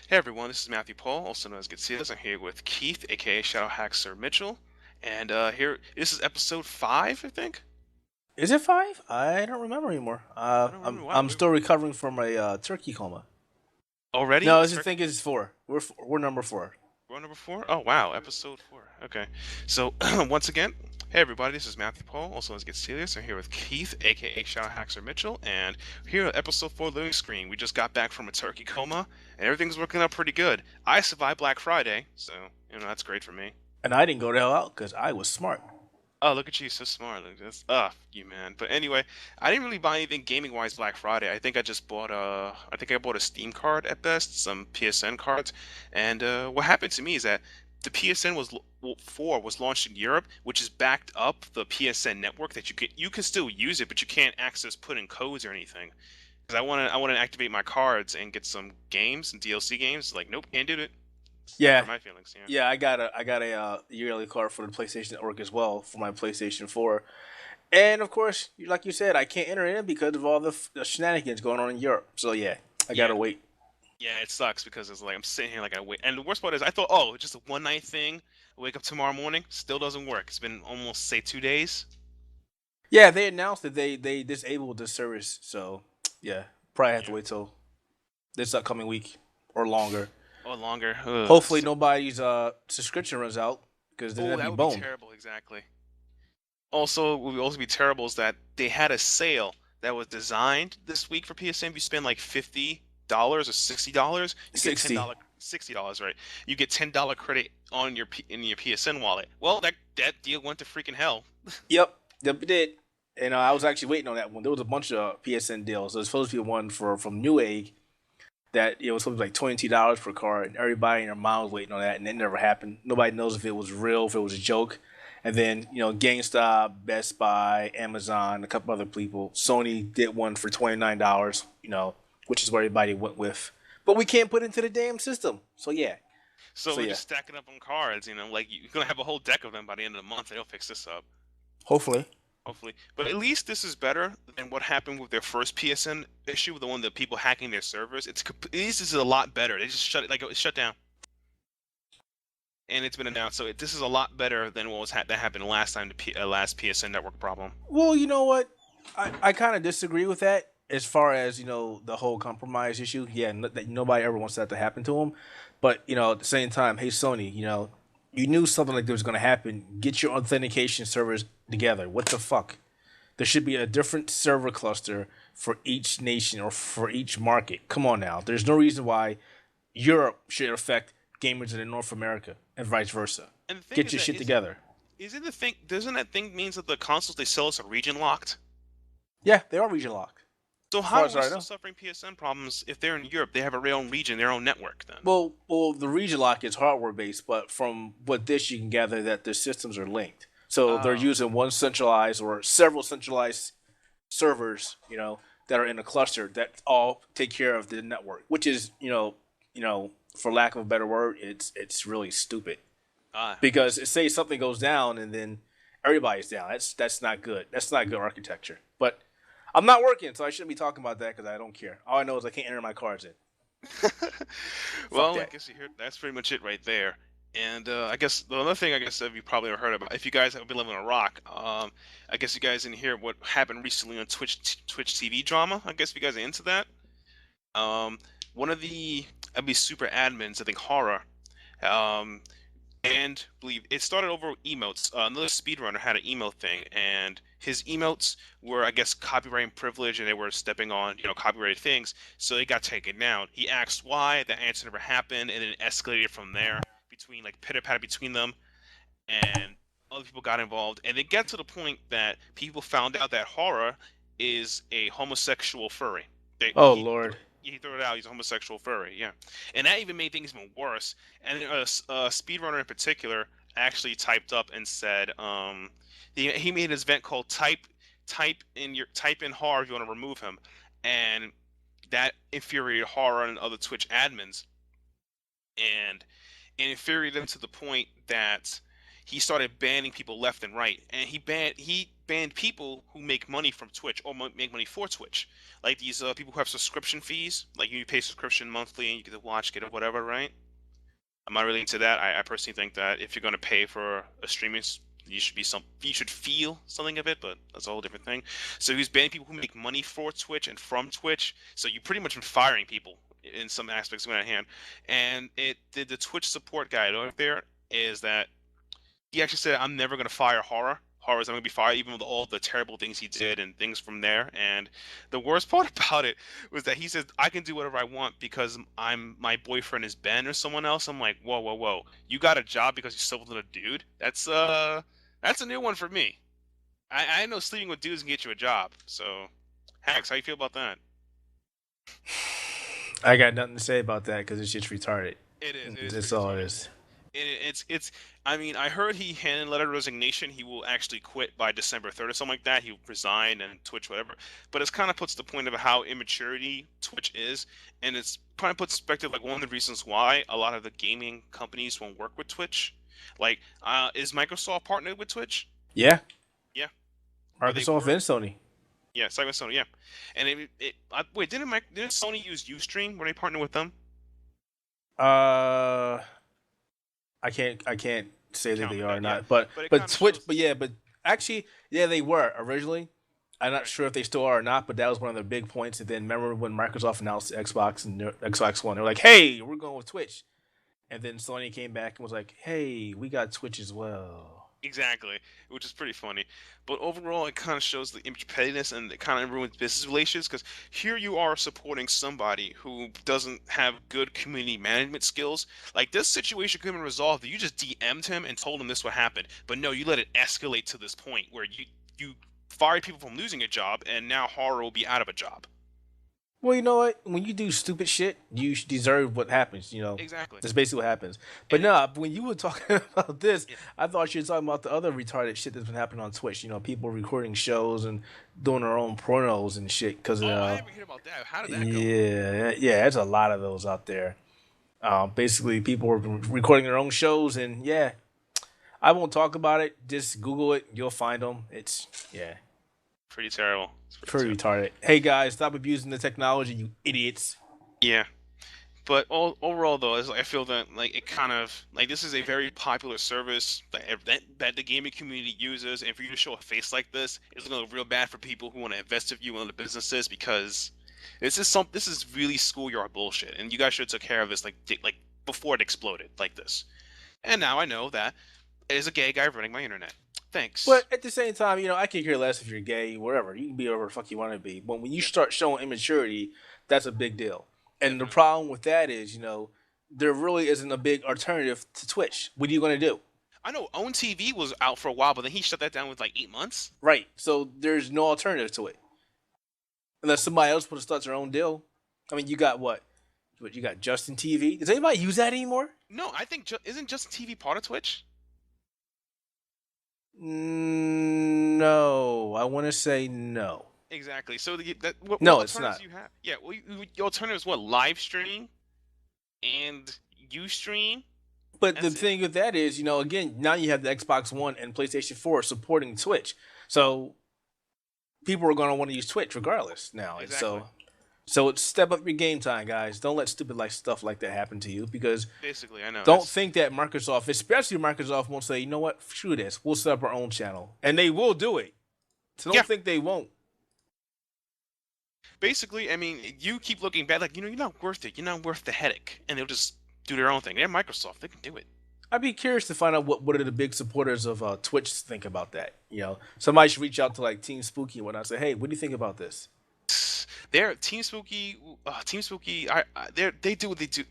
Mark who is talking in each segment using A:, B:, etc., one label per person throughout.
A: Hey everyone, this is Matthew Paul, also known as Getzias. I'm here with Keith, aka Shadow Hacker Mitchell, and here this is episode 5, I think.
B: Is it five? I don't remember anymore.
A: I don't
B: I'm
A: remember. Wow,
B: I'm still recovering from a turkey coma.
A: already
B: No,
A: a
B: I
A: turkey.
B: think it's four. We're number four.
A: We're on number 4. Oh wow, episode 4. Okay, so once again, hey everybody, this is Matthew Paul, also known as Getzias. I'm here with Keith, aka Shadow Hacker Mitchell, and here at episode 4 Living Screen. We just got back from a turkey coma, and everything's working out pretty good. I survived Black Friday, so that's great for me.
B: And I didn't go the hell out because I was smart.
A: Oh, look at you, so smart. Look at this. You man. But anyway, I didn't really buy anything gaming wise Black Friday. I think I just bought I think I bought a Steam card at best, some PSN cards. And what happened to me is that the PSN 4 was launched in Europe, which is backed up the PSN network that you can still use it, but you can't access put in codes or anything. Because I want to activate my cards and get some games and DLC games. Like, nope, can't do it. Not for
B: Yeah,
A: my feelings. Yeah.
B: yeah. I got a yearly card for the PlayStation Network as well for my PlayStation 4. And of course, like you said, I can't enter in because of all the shenanigans going on in Europe. So yeah, I
A: Yeah.
B: gotta wait.
A: Yeah, it sucks because it's like I'm sitting here like I wait, and the worst part is I thought, oh, it's just a one night thing. I wake up tomorrow morning, still doesn't work. It's been almost say 2 days.
B: Yeah, they announced that they disabled the service. So yeah, probably have to
A: Yeah,
B: wait till this upcoming week or longer.
A: or longer. Ugh.
B: Hopefully nobody's subscription runs out because then
A: Oh,
B: that'd
A: that
B: be
A: would be
B: boned.
A: terrible. Exactly. Also, what would also be terrible is that they had a sale that was designed this week for PSN. If you spend like $50 or $60, you get ten
B: 60.
A: dollar $60, right? You get $10 credit on in your PSN wallet. Well, that deal went to freaking hell.
B: Yep, yep, it did. And I was actually waiting on that one. There was a bunch of PSN deals. There was supposed to be one from Newegg that it was supposed to be like $22 per card, and everybody and their mom was waiting on that, and it never happened. Nobody knows if it was real, if it was a joke. And then GameStop, Best Buy, Amazon, a couple other people, Sony did one for $29. Which is what everybody went with. But we can't put it into the damn system. So yeah,
A: So
B: so
A: we're
B: yeah.
A: just stacking up on cards, like you're gonna have a whole deck of them by the end of the month. They'll fix this up,
B: Hopefully.
A: hopefully. But at least this is better than what happened with their first PSN issue, the one that people hacking their servers. At least this is a lot better. They just shut it, like it shut down, and it's been announced. So this is a lot better than what that happened last time, last PSN network problem.
B: Well, you know what? I kind of disagree with that as far as the whole compromise issue. Yeah, that nobody ever wants that to happen to them. But at the same time, hey Sony, you knew something like this was going to happen. Get your authentication servers together. What the fuck? There should be a different server cluster for each nation or for each market. Come on now. There's no reason why Europe should affect gamers in North America and vice versa.
A: And the thing
B: Get
A: is
B: your
A: that
B: shit together.
A: isn't the thing doesn't that thing means that the consoles they sell us are region locked?
B: Yeah, they are region locked.
A: So
B: As
A: how
B: far
A: are
B: as
A: we
B: I
A: still
B: know.
A: suffering PSN problems if they're in Europe? They have their own region, their own network. Then.
B: Well, the region lock is hardware based, but from what this you can gather that the systems are linked. So they're
A: Oh.
B: using one centralized or several centralized servers, that are in a cluster that all take care of the network, which is, for lack of a better word, it's really stupid
A: Ah.
B: because it say something goes down and then everybody's down. That's not good. That's not good architecture. But I'm not working, so I shouldn't be talking about that because I don't care. All I know is I can't enter my cards in. Fuck
A: Well, I
B: that.
A: guess you hear that's pretty much it right there. And I guess the other thing I guess that you probably have heard about, if you guys have been living on a rock, I guess you guys didn't hear what happened recently on Twitch TV Drama. I guess if you guys are into that. Um, One of the be super admins, I think horror, um, and believe it started over emotes. Another speedrunner had an emote thing, and his emotes were, I guess, copyright and privilege, and they were stepping on, copyrighted things, so they got taken down. He asked why, the answer never happened, and it escalated from there between like pitter patter between them, and other people got involved, and it got to the point that people found out that horror is a homosexual furry. They,
B: Oh
A: he
B: Lord.
A: he threw it out. He's a homosexual furry. Yeah, and that even made things even worse. And a speedrunner in particular actually typed up and said, he made his event called type in horror if you want to remove him, and that infuriated horror and other Twitch admins, and it infuriated them to the point that he started banning people left and right. And he banned people who make money from Twitch or make money for Twitch, like these people who have subscription fees, like you pay subscription monthly and you get to watch, get whatever, right? I'm not really into that. I personally think that if you're going to pay for a streaming, you should feel something of it, but that's a whole different thing. So he's banning people who make money for Twitch and from Twitch. So you pretty much been firing people in some aspects of that hand. And the Twitch support guide over there is that he actually said, "I'm never going to fire Horror. Horror's not going to be fired, even with all the terrible things he did and things from there." And the worst part about it was that he said, "I can do whatever I want because my boyfriend is Ben or someone else." I'm like, whoa, whoa, whoa! You got a job because you slept with a dude? That's a new one for me. I know sleeping with dudes can get you a job. So, Hax, how you feel about that?
B: I got nothing to say about that because it's just retarded.
A: It is. It is
B: That's
A: pretty
B: all it
A: retarded.
B: is.
A: It's. I mean, I heard he handed a letter of resignation. He will actually quit by December 3rd or something like that. He'll resign and Twitch, whatever. But it's kind of puts the point of how immaturity Twitch is, and it's kind of puts perspective like one of the reasons why a lot of the gaming companies won't work with Twitch. Like, is Microsoft partnered with Twitch?
B: Yeah,
A: Yeah, but they
B: Microsoft
A: were.
B: and Sony.
A: Yeah, side by Sony. Yeah, and wait, didn't Sony use UStream? Were they partnered with them?
B: Uh, I can't say that
A: Count
B: they
A: me
B: are or
A: that. Yeah,
B: not, but
A: but it
B: but
A: kind of
B: Twitch,
A: shows.
B: but yeah, but actually, yeah, they were originally. I'm not
A: Right.
B: sure if they still are or not, but that was one of the big points. And then remember when Microsoft announced Xbox and Xbox One, they were like, "Hey, we're going with Twitch," and then Sony came back and was like, "Hey, we got Twitch as well."
A: Exactly, which is pretty funny. But overall, it kind of shows the image pettiness and it kind of ruins business relations because here you are supporting somebody who doesn't have good community management skills. Like this situation could have been resolved if you just DM'd him and told him this would happen. But no, you let it escalate to this point where you fired people from losing a job and now Horror will be out of a job.
B: Well, you know what? When you do stupid shit, you deserve what happens.
A: Exactly.
B: That's basically what happens. But
A: And
B: nah, when you were talking about this,
A: yeah.
B: I thought you were talking about the other retarded shit that's been happening on Twitch. People recording shows and doing their own pornos and shit. Because
A: Oh, I never heard about that. How did that go?
B: yeah, there's a lot of those out there. Basically, people are recording their own shows, and yeah, I won't talk about it. Just Google it, you'll find them. It's yeah,
A: Pretty terrible. It's pretty
B: pretty
A: terrible.
B: retarded. Hey guys, stop abusing the technology, you idiots.
A: Yeah. But overall, though, is I feel that like it kind of like this is a very popular service that the gaming community uses, and for you to show a face like this, it's gonna look real bad for people who want to invest in you in other businesses because this is really schoolyard bullshit, and you guys should have took care of this like before it exploded like this. And now I know that it is a gay guy running my internet.
B: But
A: Thanks.
B: at the same time, I can care less if you're gay, whatever. You can be whatever the fuck you want to be. But when you
A: Yeah,
B: start showing immaturity, that's a big deal. And the
A: definitely.
B: problem with that is, there really isn't a big alternative to Twitch. What are you going to do?
A: I know Own TV was out for a while, but then he shut that down with like 8 months.
B: Right. So there's no alternative to it. Unless somebody else wants to start their own deal. I mean, you got what? What you got Justin TV? Does anybody use that anymore?
A: No, I think isn't Justin TV part of Twitch?
B: No. I want to say no.
A: Exactly. So what
B: No, it's
A: alternatives
B: not.
A: do you have? Yeah, well, your alternatives what? Live stream and Ustream.
B: But the
A: That's it.
B: thing with that is, again, now you have the Xbox One and PlayStation 4 supporting Twitch. So people are going to want to use Twitch regardless now. And
A: Exactly.
B: so it's step up your game time, guys. Don't let stupid like stuff like that happen to you because
A: Basically, I know
B: don't
A: it's
B: think that Microsoft, especially Microsoft, won't say, you know what, screw this. We'll set up our own channel. And they will do it. So
A: yeah.
B: don't think they won't.
A: Basically, I mean, you keep looking bad, like you're not worth it. You're not worth the headache, and they'll just do their own thing. They're Microsoft; they can do it.
B: I'd be curious to find out what are the big supporters of Twitch think about that. Somebody should reach out to like Team Spooky and whatnot. Say, hey, what do you think about this?
A: They're Team Spooky. They do what they do.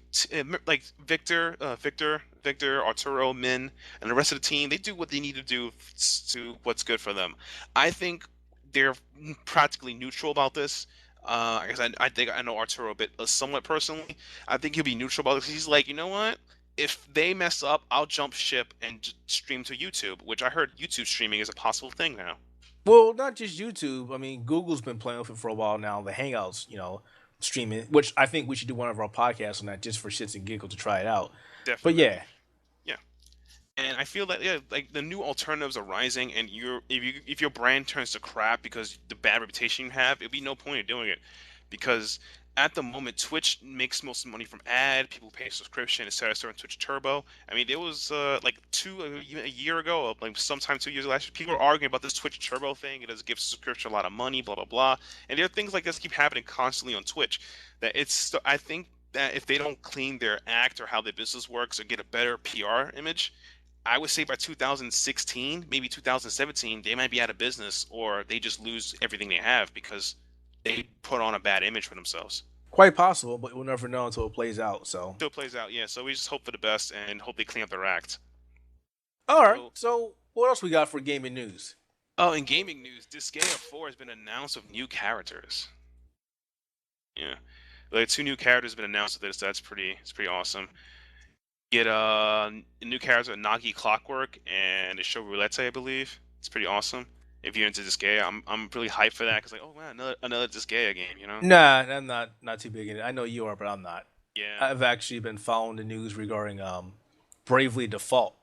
A: Like Victor, Arturo, Min, and the rest of the team. They do what they need to do to what's good for them. I think they're practically neutral about this. I guess I think I know Arturo a bit, somewhat personally. I think he'll be neutral about this. He's like, you know what? If they mess up, I'll jump ship and stream to YouTube, which I heard YouTube streaming is a possible thing now.
B: Well, not just YouTube. I mean, Google's been playing with it for a while now. The Hangouts, streaming, which I think we should do one of our podcasts on that just for shits and giggles to try it out. But
A: Definitely.
B: yeah,
A: Yeah. And I feel that, yeah, like the new alternatives are rising, and if your brand turns to crap because the bad reputation you have, it'd be no point in doing it, because at the moment Twitch makes most of the money from ad, people pay subscription, etc. On Twitch Turbo. I mean, there was like a year ago, like sometime 2 years last year, people were arguing about this Twitch Turbo thing. It does give subscription a lot of money, blah blah blah, and there are things like this keep happening constantly on Twitch. That I think that if they don't clean their act or how their business works or get a better PR image, I would say by 2016, maybe 2017, they might be out of business, or they just lose everything they have because they put on a bad image for themselves.
B: Quite possible, but we'll never know until it plays out. So,
A: Still plays out, yeah. So we just hope for the best and hope they clean up their act.
B: all right.
A: So,
B: So, what else we got for gaming news?
A: oh, in gaming news, Disgaea 4 has been announced with new characters. Yeah, like two new characters have been announced with this. It's pretty awesome. Get a new character, Nagi Clockwork, and a show Roulette, I believe. It's pretty awesome. If you're into Disgaea, I'm really hyped for that because like, oh man, another Disgaea game, you know?
B: Nah, I'm not too big in it. I know you are, but I'm not.
A: Yeah,
B: I've actually been following the news regarding Bravely Default.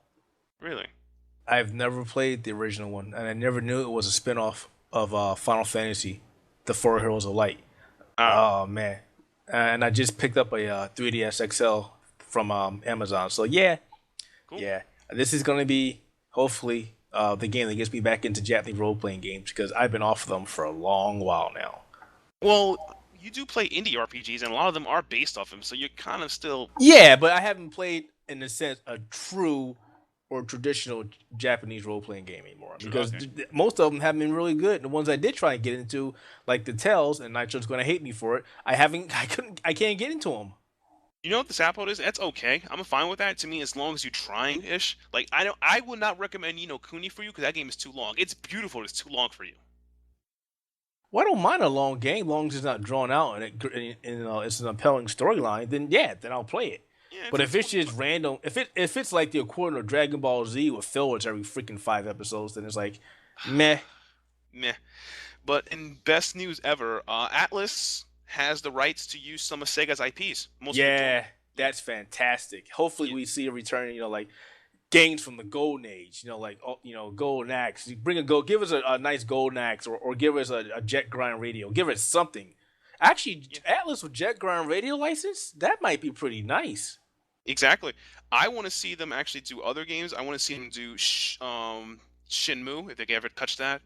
A: really.
B: I've never played the original one, and I never knew it was a spinoff of Final Fantasy, The Four Heroes of Light.
A: Ah,
B: Oh man! And I just picked up a 3DS XL from Amazon. So yeah,
A: cool.
B: yeah, this is gonna be hopefully the game that gets me back into Japanese role playing games because I've been off of them for a long while now.
A: Well, you do play indie RPGs, and a lot of them are based off them, so you're kind of still.
B: Yeah, but I haven't played in a sense a true or traditional Japanese role playing game anymore because
A: Okay.
B: most of them have been really good. The ones I did try and get into, like the Tales, and Nitro's going to hate me for it. I can't get into them.
A: You know what this apple is? That's okay. I'm fine with that. To me, as long as you're trying ish. Like I would not recommend Ni no Kuni for you because that game is too long. It's beautiful. It's too long for you.
B: Well, I don't mind a long game, long as it's not drawn out it's an compelling storyline. Then yeah, then I'll play it.
A: Yeah,
B: But if
A: it's
B: it's just random, if it's like the equivalent of Dragon Ball Z with fillers every freaking 5 episodes, then it's like, meh.
A: meh. But in best news ever, Atlas has the rights to use some of Sega's IPs. Most
B: Yeah,
A: notably, yeah,
B: that's fantastic. Hopefully,
A: yeah,
B: we see a return. Like games from the golden age. Like golden axe. You bring a go. Give us a nice golden axe, or give us a jet grind radio. Give us something. Actually,
A: yeah.
B: Atlas with jet grind radio license that might be pretty nice.
A: Exactly. I want to see them actually do other games. I want to see them do Shinmu if they can ever touch that.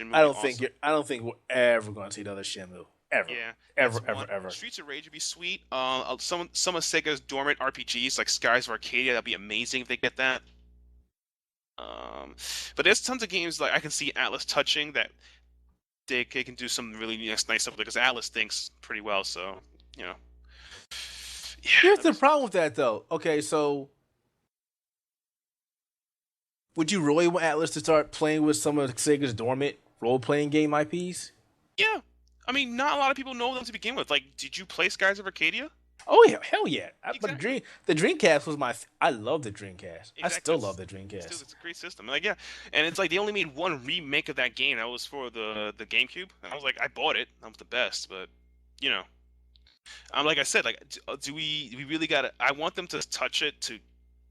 A: Shinmu would be awesome.
B: I don't think we're ever going to see another Shenmue ever,
A: Yeah,
B: ever,
A: that's
B: ever,
A: one.
B: ever.
A: Streets of Rage would be sweet. Some of Sega's dormant RPGs like Skies of Arcadia, that'd be amazing if they get that. Um, but there's tons of games like I can see Atlas touching that they can do some really nice stuff because Atlas thinks pretty well. So you know, yeah,
B: Here's
A: that'd
B: the
A: be
B: problem with that though. Okay, so would you really want Atlas to start playing with some of Sega's dormant role playing game IPs?
A: yeah. I mean, not a lot of people know them to begin with. Like, did you play Skies of Arcadia?
B: Oh yeah, hell yeah! But
A: Exactly.
B: The Dreamcast was I love the Dreamcast. I
A: Exactly.
B: still love the
A: Still,
B: Dreamcast.
A: it's a great system. Like, yeah, and it's like they only made one remake of that game. That was for the GameCube. And I was like, I bought it. That was the best. But you know, I'm like I said, like, do we really gotta? I want them to touch it to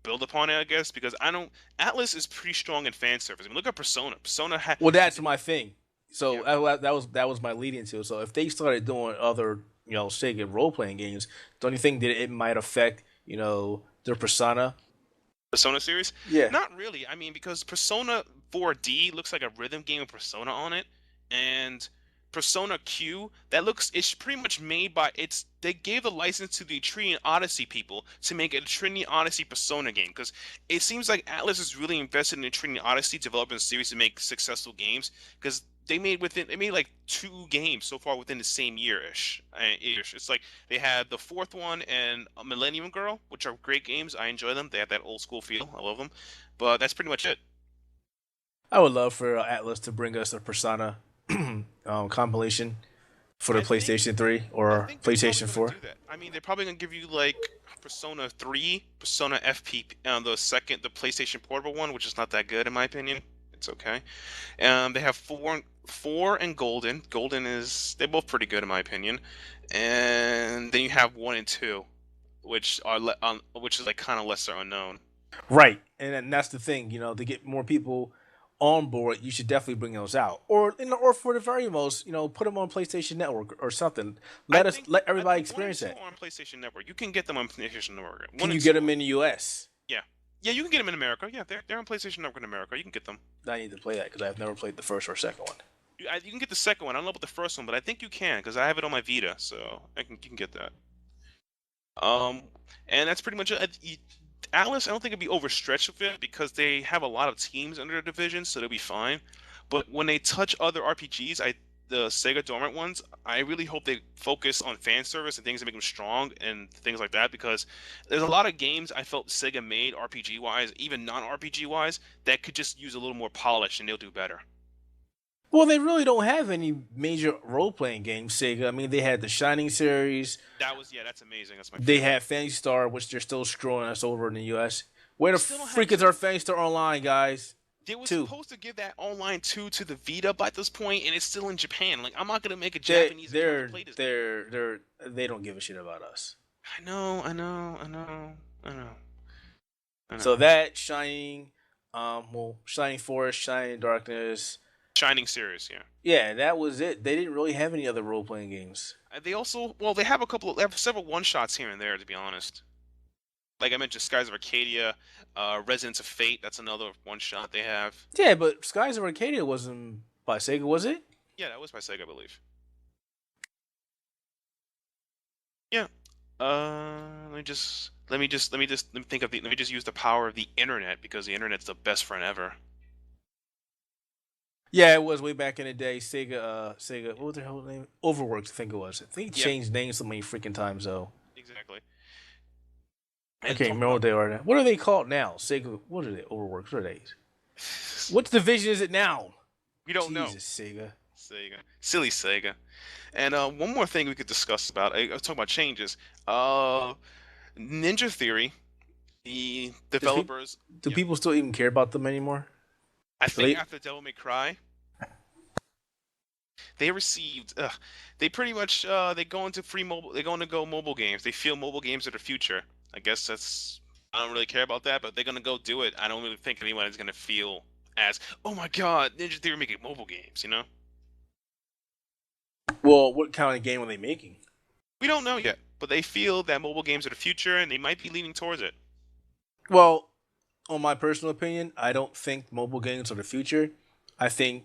A: build upon it, I guess, because I don't. Atlas is pretty strong in fan service. I mean, look at Persona. Persona had.
B: Well, that's my thing. So
A: Yeah.
B: that was my lead into. So if they started doing other Sega role playing games, don't you think that it might affect their persona?
A: Persona series?
B: Yeah.
A: Not really. I mean, because Persona 4D looks like a rhythm game with Persona on it, and Persona Q it's pretty much made by they gave the license to the Trinity Odyssey people to make a Trinity Odyssey Persona game because it seems like Atlas is really invested in the Trinity Odyssey developing a series to make successful games because they made like two games so far within the same year ish. It's like they had the fourth one and Millennium Girl, which are great games. I enjoy them. They have that old school feel. I love them. But that's pretty much it.
B: I would love for Atlas to bring us a Persona compilation for the
A: I think
B: PlayStation 3
A: I
B: or
A: think they're probably
B: PlayStation
A: going to
B: 4.
A: do that. I mean, they're probably going to give you like Persona 3, Persona FP, the PlayStation Portable one, which is not that good in my opinion. It's okay. They have four and Golden. Golden is they're both pretty good in my opinion. And then you have one and two, which are which is like kind of lesser unknown.
B: Right, and that's the thing. To get more people on board, you should definitely bring those out, or for the very most, put them on PlayStation Network or something. Let
A: I
B: everybody
A: think one and
B: experience
A: two
B: that.
A: are on PlayStation Network. You can get them on PlayStation Network.
B: Can
A: One
B: you
A: and
B: get
A: two
B: them
A: are.
B: in the U.S.?
A: Yeah, yeah, you can get them in America. Yeah, they're on PlayStation Network in America. You can get them.
B: I need to play that because I've never played the first or second one.
A: You can get the second one. I don't know about the first one, but I think you can because I have it on my Vita, so you can get that. Um, and that's pretty much it. Alice, I don't think it'd be overstretched with it because they have a lot of teams under the division, so they'll be fine. But when they touch other RPGs, the Sega dormant ones, I really hope they focus on fan service and things that make them strong and things like that because there's a lot of games I felt Sega made RPG wise, even non RPG wise, that could just use a little more polish and they'll do better.
B: Well, they really don't have any major role playing games. Sega. I mean, they had the Shining series.
A: Yeah, that's amazing. That's my
B: They
A: favorite.
B: had Fantasy Star, which they're still screwing us over in the U.S. Where
A: We
B: the
A: still don't have
B: freak is our
A: two.
B: Fantasy Star Online, guys?
A: They were
B: Two.
A: supposed to give that online 2 to the Vita by this point, and it's still in Japan. Like, I'm not gonna make a
B: They
A: Japanese account to
B: they're
A: play this game.
B: they don't give a shit about us.
A: I know, I know, I know, I know, I know.
B: So that Shining, Shining Forest, Shining Darkness,
A: Shining series, yeah.
B: yeah, that was it. They didn't really have any other role playing games.
A: They also, well, they have they have several one shots here and there, to be honest. Like I mentioned, Skies of Arcadia, Residents of Fate. That's another one shot they have.
B: Yeah, but Skies of Arcadia wasn't by Sega, was it?
A: Yeah, that was by Sega, I believe. Yeah. Let me think of let me just use the power of the internet because the internet's the best friend ever.
B: Yeah, it was way back in the day. Sega. What was their whole name? Overworks, I think it was. I think it
A: Yeah,
B: changed names so many freaking times though.
A: exactly.
B: I
A: And
B: can't
A: talking
B: remember
A: about
B: what they are now. What are they called now? Sega. What are they? Overworks. What are they? What division is it now?
A: we don't know.
B: Jesus, Sega.
A: Sega, silly Sega. And one more thing we could discuss about, I was talking about changes. Ninja Theory, the
B: Does people
A: developers,
B: do
A: yeah,
B: people still even care about them anymore?
A: I
B: Do
A: think
B: they?
A: after Devil May Cry, they received, they pretty much, they go into free mobile, they're going to go mobile games. They feel mobile games are the future. I guess I don't really care about that, but they're going to go do it. I don't really think anyone is going to feel as, oh my God, Ninja Theory making mobile games, you know?
B: Well, what kind of game are they making?
A: We don't know yet, but they feel that mobile games are the future and they might be leaning towards it.
B: Well, on my personal opinion, I don't think mobile games are the future. I think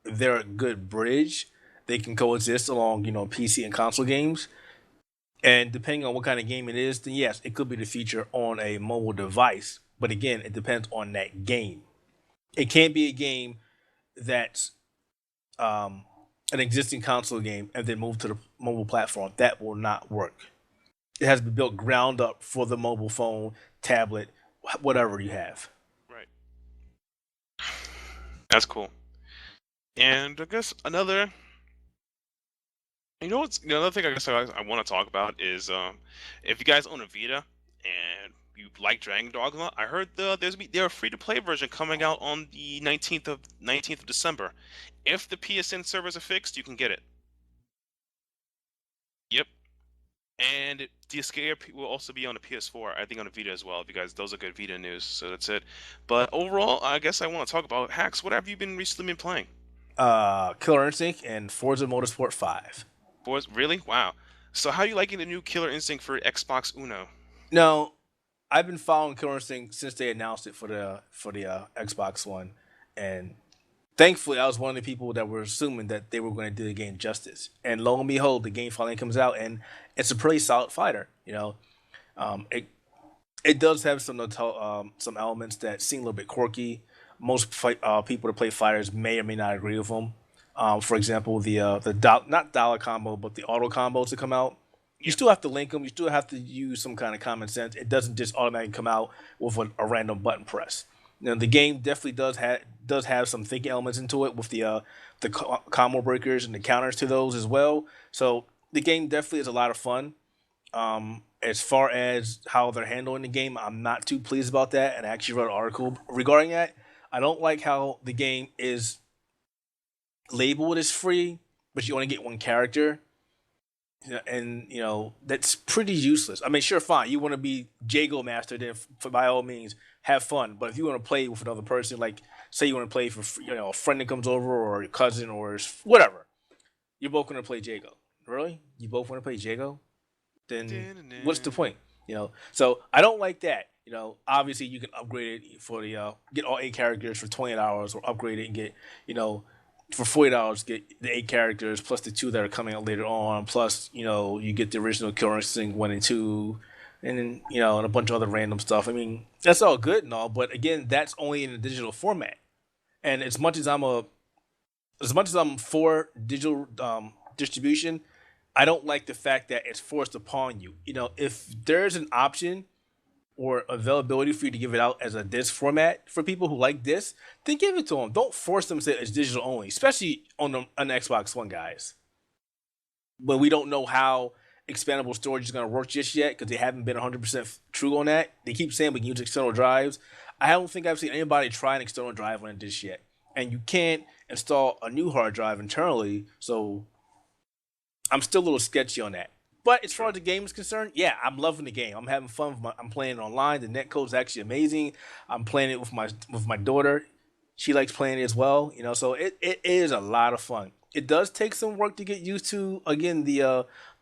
B: they're a good bridge. They can coexist along, PC and console games. And depending on what kind of game it is, then yes, it could be the future on a mobile device. But again, it depends on that game. It can't be a game that's an existing console game and then move to the mobile platform. That will not work. It has to be built ground up for the mobile phone, tablet, whatever you have.
A: Right. That's cool. And I guess another thing I guess I want to talk about is if you guys own a Vita and you like Dragon Dogma, I heard there's a free to play version coming out on the 19th of December. If the PSN servers are fixed, you can get it. Yep. And the Escape will also be on the PS4, I think on the Vita as well. If you guys, those are good Vita news. So that's it. But overall, I guess I want to talk about hacks. What have you been recently been playing?
B: Killer Instinct and Forza Motorsport 5.
A: Boys, really? Wow. So how are you liking the new Killer Instinct for Xbox Uno?
B: Now, I've been following Killer Instinct since they announced it for the Xbox One, and thankfully, I was one of the people that were assuming that they were going to do the game justice. And lo and behold, the game finally comes out, and it's a pretty solid fighter. It does have some elements that seem a little bit quirky. Most people that play fighters may or may not agree with them. For example, not dollar combo, but the auto combos that come out. You
A: Yeah,
B: still have to link them. You still have to use some kind of common sense. It doesn't just automatically come out with a random button press. The game definitely does have some thinking elements into it with the combo breakers and the counters to those as well. So the game definitely is a lot of fun. As far as how they're handling the game, I'm not too pleased about that, and I actually wrote an article regarding that. I don't like how the game is labeled as free, but you only get one character. And that's pretty useless. I mean, sure, fine. You want to be Jago master, then by all means have fun. But if you want to play with another person, like say you want to play for a friend that comes over or your cousin or whatever, you're both going to play Jago. Really? You both want to play Jago? Then what's the point? So I don't like that. Obviously you can upgrade it for the get all 8 characters for $20, or upgrade it and get for $40 get the 8 characters plus the 2 that are coming out later on. Plus you get the original Killer Instinct 1 and 2, and then and a bunch of other random stuff. I mean that's all good and all, but again that's only in a digital format. And as much as I'm for digital distribution, I don't like the fact that it's forced upon you. If there's an option or availability for you to give it out as a disc format for people who like this, then give it to them. Don't force them to say it's digital only, especially on the Xbox One, guys. When we don't know how expandable storage is going to work just yet because they haven't been 100% true on that. They keep saying we can use external drives. I don't think I've seen anybody try an external drive on a disc yet. And you can't install a new hard drive internally, so I'm still a little sketchy on that. But as far as the game is concerned, yeah, I'm loving the game. I'm having fun. I'm playing it online. The netcode is actually amazing. I'm playing it with my daughter. She likes playing it as well. So it is a lot of fun. It does take some work to get used to. Again, the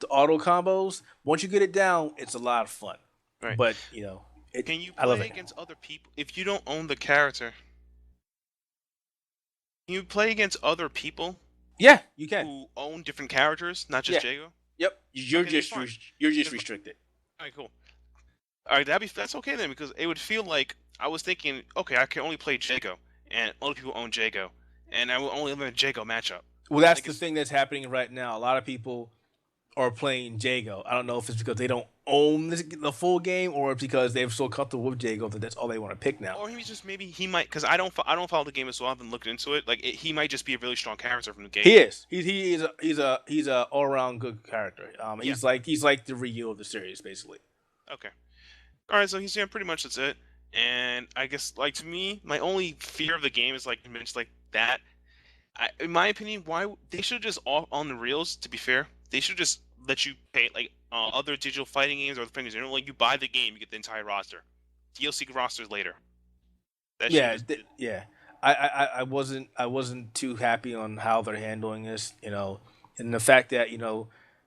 B: auto combos. Once you get it down, it's a lot of fun.
A: Right.
B: But
A: Can you
B: I love
A: play
B: it.
A: against other people if you don't own the character? Can you play against other people
B: Yeah, you can.
A: who own different characters, not just
B: Yeah.
A: Jago?
B: Yep. You're
A: Okay, then
B: just
A: fine.
B: you're just
A: Then
B: restricted.
A: all right, cool. All right, that's okay then, because it would feel like I was thinking, okay, I can only play Jago, and other people own Jago, and I will only have a Jago matchup.
B: Well, that's
A: Like
B: the
A: it's
B: thing that's happening right now. A lot of people are playing Jago. I don't know if it's because they don't own the full game or it's because they're so comfortable with Jago that that's all they want to pick now.
A: or maybe he might, because I don't follow the game as well. I've been looking into it. He might just be a really strong character from the gate.
B: He is. He's a all around good character.
A: Yeah.
B: He's like the Ryu of the series, basically.
A: Okay. All right. So he's yeah, pretty much that's it. And I guess like to me, my only fear of the game is like you mentioned like that. In my opinion, why they should just off on the reels. To be fair, they should just let you pay like other digital fighting games or things. Like you buy the game, you get the entire roster. DLC rosters later. That should
B: Yeah,
A: just
B: yeah. I wasn't too happy on how they're handling this, and the fact that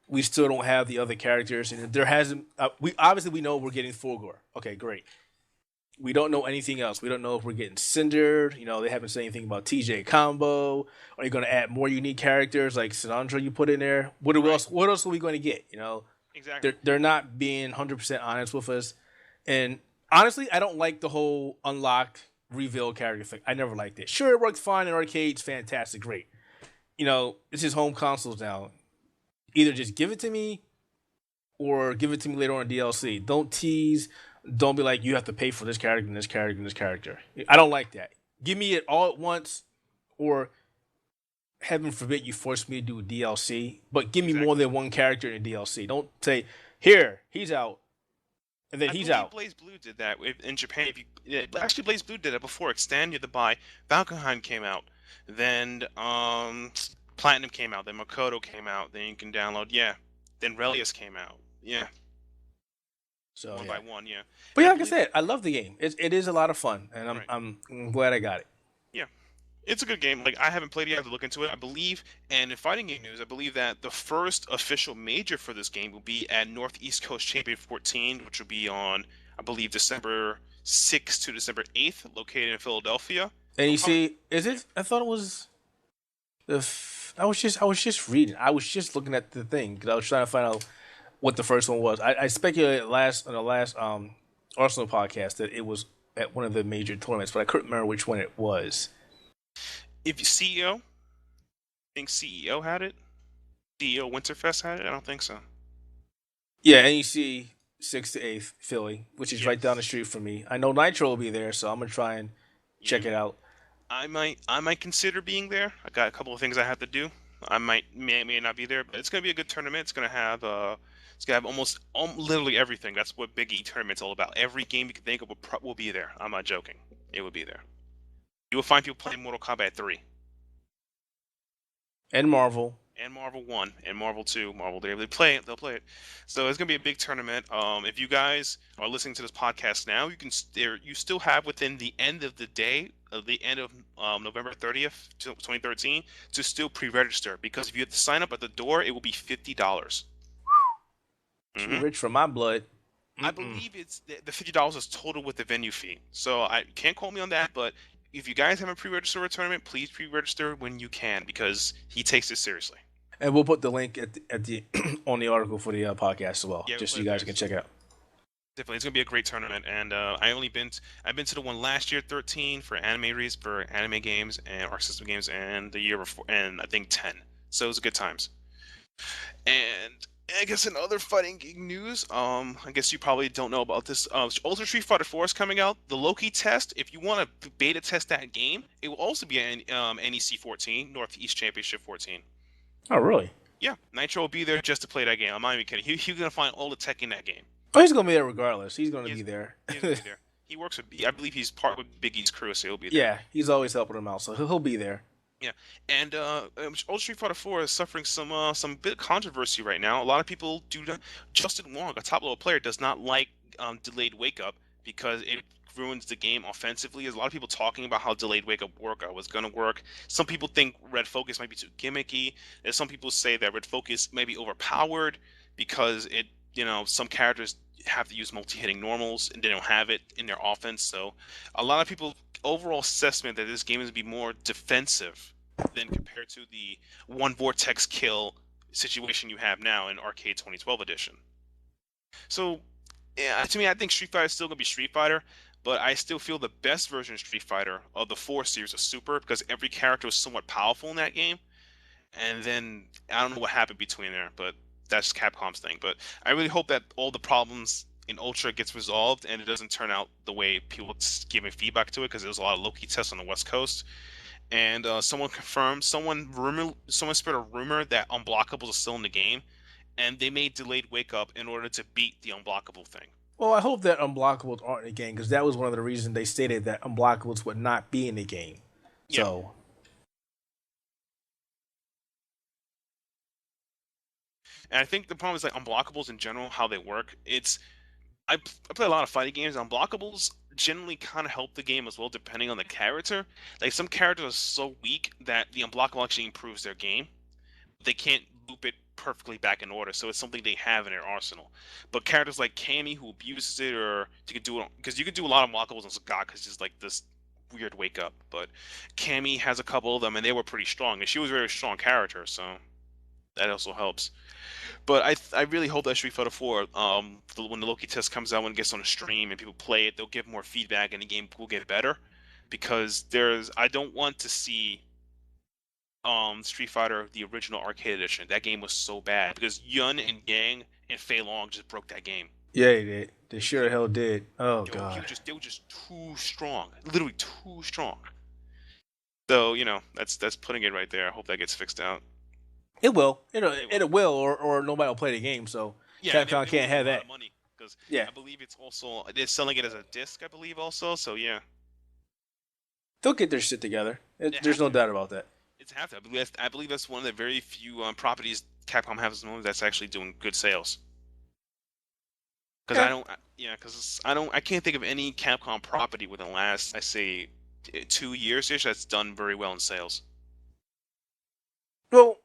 B: we still don't have the other characters, and there hasn't. We know we're getting Fulgor. Okay, great. We don't know anything else. We don't know if we're getting Cindered. They haven't said anything about TJ Combo. Are you going to add more unique characters like Sinandra you put in there? What
A: right.
B: else? What else are we going to get?
A: Exactly.
B: They're not being 100% honest with us. And honestly, I don't like the whole unlock reveal character thing. I never liked it. Sure, it worked fine in arcades, fantastic, great. This is home consoles now. Either just give it to me or give it to me later on in DLC. Don't tease. Don't be like you have to pay for this character and this character and this character. I don't like that. Give me it all at once, or heaven forbid you force me to do a DLC. But give me more
A: Exactly.
B: than one character in a DLC. Don't say here he's out and then
A: I
B: he's
A: believe
B: out.
A: Blaze Blue did that in Japan. If you yeah, actually Blaze Blue did it before. Extend you had to buy. Valkenheim came out, then Platinum came out, then Makoto came out. Then you can download. Yeah, then Relius came out. Yeah,
B: So
A: one
B: yeah.
A: by one. Yeah,
B: But
A: and
B: yeah,
A: I
B: like I
A: believe
B: said, I love the game. It is a lot of fun, and I'm
A: right.
B: I'm, I'm glad I got it.
A: Yeah, it's a good game. Like I haven't played it yet. I have to look into it. I believe, and in fighting game news, I believe that the first official major for this game will be at Northeast Coast Champion 14, which will be on, I believe, December 6th to December 8th, located in Philadelphia.
B: And
A: It'll
B: you
A: probably
B: see, is
A: yeah.
B: it? I thought it was I was just reading. I was just looking at the thing because I was trying to find out what the first one was. I speculated on the last Arsenal podcast that it was at one of the major tournaments, but I couldn't remember which one it was.
A: If CEO, think CEO had it. CEO Winterfest had it. I don't think so.
B: Yeah, NEC 6th to 8th Philly, which is right down the
A: Yes.
B: street from me. I know Nitro will be there, so I'm gonna try and check
A: Yeah.
B: it out.
A: I might consider being there. I got a couple of things I have to do. I may not be there, but it's gonna be a good tournament. It's gonna have almost literally everything. That's what Big E tournament's all about. Every game you can think of will be there. I'm not joking. It will be there. You will find people playing Mortal Kombat 3.
B: And Marvel.
A: and Marvel 1 and Marvel 2, Marvel they play it, they'll play it. So it's gonna be a big tournament. If you guys are listening to this podcast now, you can you still have within the end of the day, the end of November 30th, 2013, to still pre-register because if you have to sign up at the door, it will be $50.
B: Too
A: Hmm.
B: rich for my blood.
A: I
B: Mm-mm.
A: believe it's the $50 is total with the venue fee. So I can't quote me on that, but if you guys haven't pre-registered for a tournament, please pre-register when you can because he takes it seriously.
B: And we'll put the link at the on the article for the podcast as well,
A: Yeah, we'll
B: just so
A: put
B: you
A: it
B: guys
A: there.
B: can check it out.
A: Definitely, it's gonna be a great tournament, and I've been to the one last year, 13 for for anime games and Arc System games, and the year before, and I think 10. So it was good times. And I guess in other fighting game news, I guess you probably don't know about this. Ultra Street Fighter 4 is coming out. The Loki test, if you want to beta test that game, it will also be an NEC 14, Northeast Championship 14.
B: Oh, really?
A: Yeah, Nitro will be there just to play that game. I'm not even kidding. He's gonna find all the tech in that game.
B: Oh, he's gonna be there regardless. He's gonna
A: He
B: be
A: is,
B: there.
A: he is gonna be there. He works with, I believe he's part with Biggie's crew, so he'll be there.
B: Yeah, he's always helping him out, so he'll be there.
A: Yeah, and Ultra Street Fighter 4 is suffering some bit of controversy right now. A lot of people do not. Justin Wong, a top level player, does not like delayed wake up because it ruins the game offensively. There's a lot of people talking about how delayed wake up was going to work. Some people think Red Focus might be too gimmicky. There's some people say that Red Focus may be overpowered because some characters have to use multi-hitting normals and they don't have it in their offense. So a lot of people overall assessment that this game is to be more defensive than compared to the one vortex kill situation you have now in Arcade 2012 edition. So, yeah, to me, I think Street Fighter is still gonna be Street Fighter, but I still feel the best version of Street Fighter of the 4 series is Super because every character was somewhat powerful in that game. And then I don't know what happened between there, but that's Capcom's thing. But I really hope that all the problems in Ultra gets resolved and it doesn't turn out the way people giving feedback to it because there was a lot of Loki tests on the West Coast. And someone confirmed, someone spread a rumor that unblockables are still in the game, and they made delayed wake up in order to beat the unblockable thing.
B: Well, I hope that unblockables aren't in the game because that was one of the reasons they stated that unblockables would not be in the game.
A: Yeah,
B: So,
A: and I think the problem is like unblockables in general, how they work. I play a lot of fighting games. Unblockables generally kind of help the game as well, depending on the character. Like some characters are so weak that the unblockable actually improves their game. They can't loop it perfectly back in order, so it's something they have in their arsenal. But characters like Cammy who abuses it, or you can do it because you can do a lot of unblockables on Sagat because it's like this weird wake up. But Cammy has a couple of them, and they were pretty strong, and she was a very strong character, so that also helps. But I really hope that Street Fighter 4, when the Loki test comes out, when it gets on the stream and people play it, they'll give more feedback and the game will get better. Because I don't want to see Street Fighter the original arcade edition. That game was so bad because Yun and Yang and Fei Long just broke that game.
B: yeah, they did. They
A: They,
B: sure the hell did. Oh,
A: yo,
B: God.
A: they were just too strong, literally too strong. So that's putting it right there. I hope that gets fixed out.
B: It will.
A: It will.
B: It will, or nobody will play the game, so
A: Yeah, and
B: Capcom
A: they will
B: can't
A: lose a
B: have
A: lot
B: that.
A: of money because
B: Yeah.
A: I believe it's also they're selling it as a disc. I believe also. So yeah,
B: They'll get their shit together.
A: they
B: There's
A: have
B: no
A: to.
B: doubt about that.
A: It's have to. I believe that's one of the very few properties Capcom has at the moment that's actually doing good sales. Because
B: Yeah.
A: I can't think of any Capcom property within the last, I say, 2 years ish that's done very well in sales.
B: Well,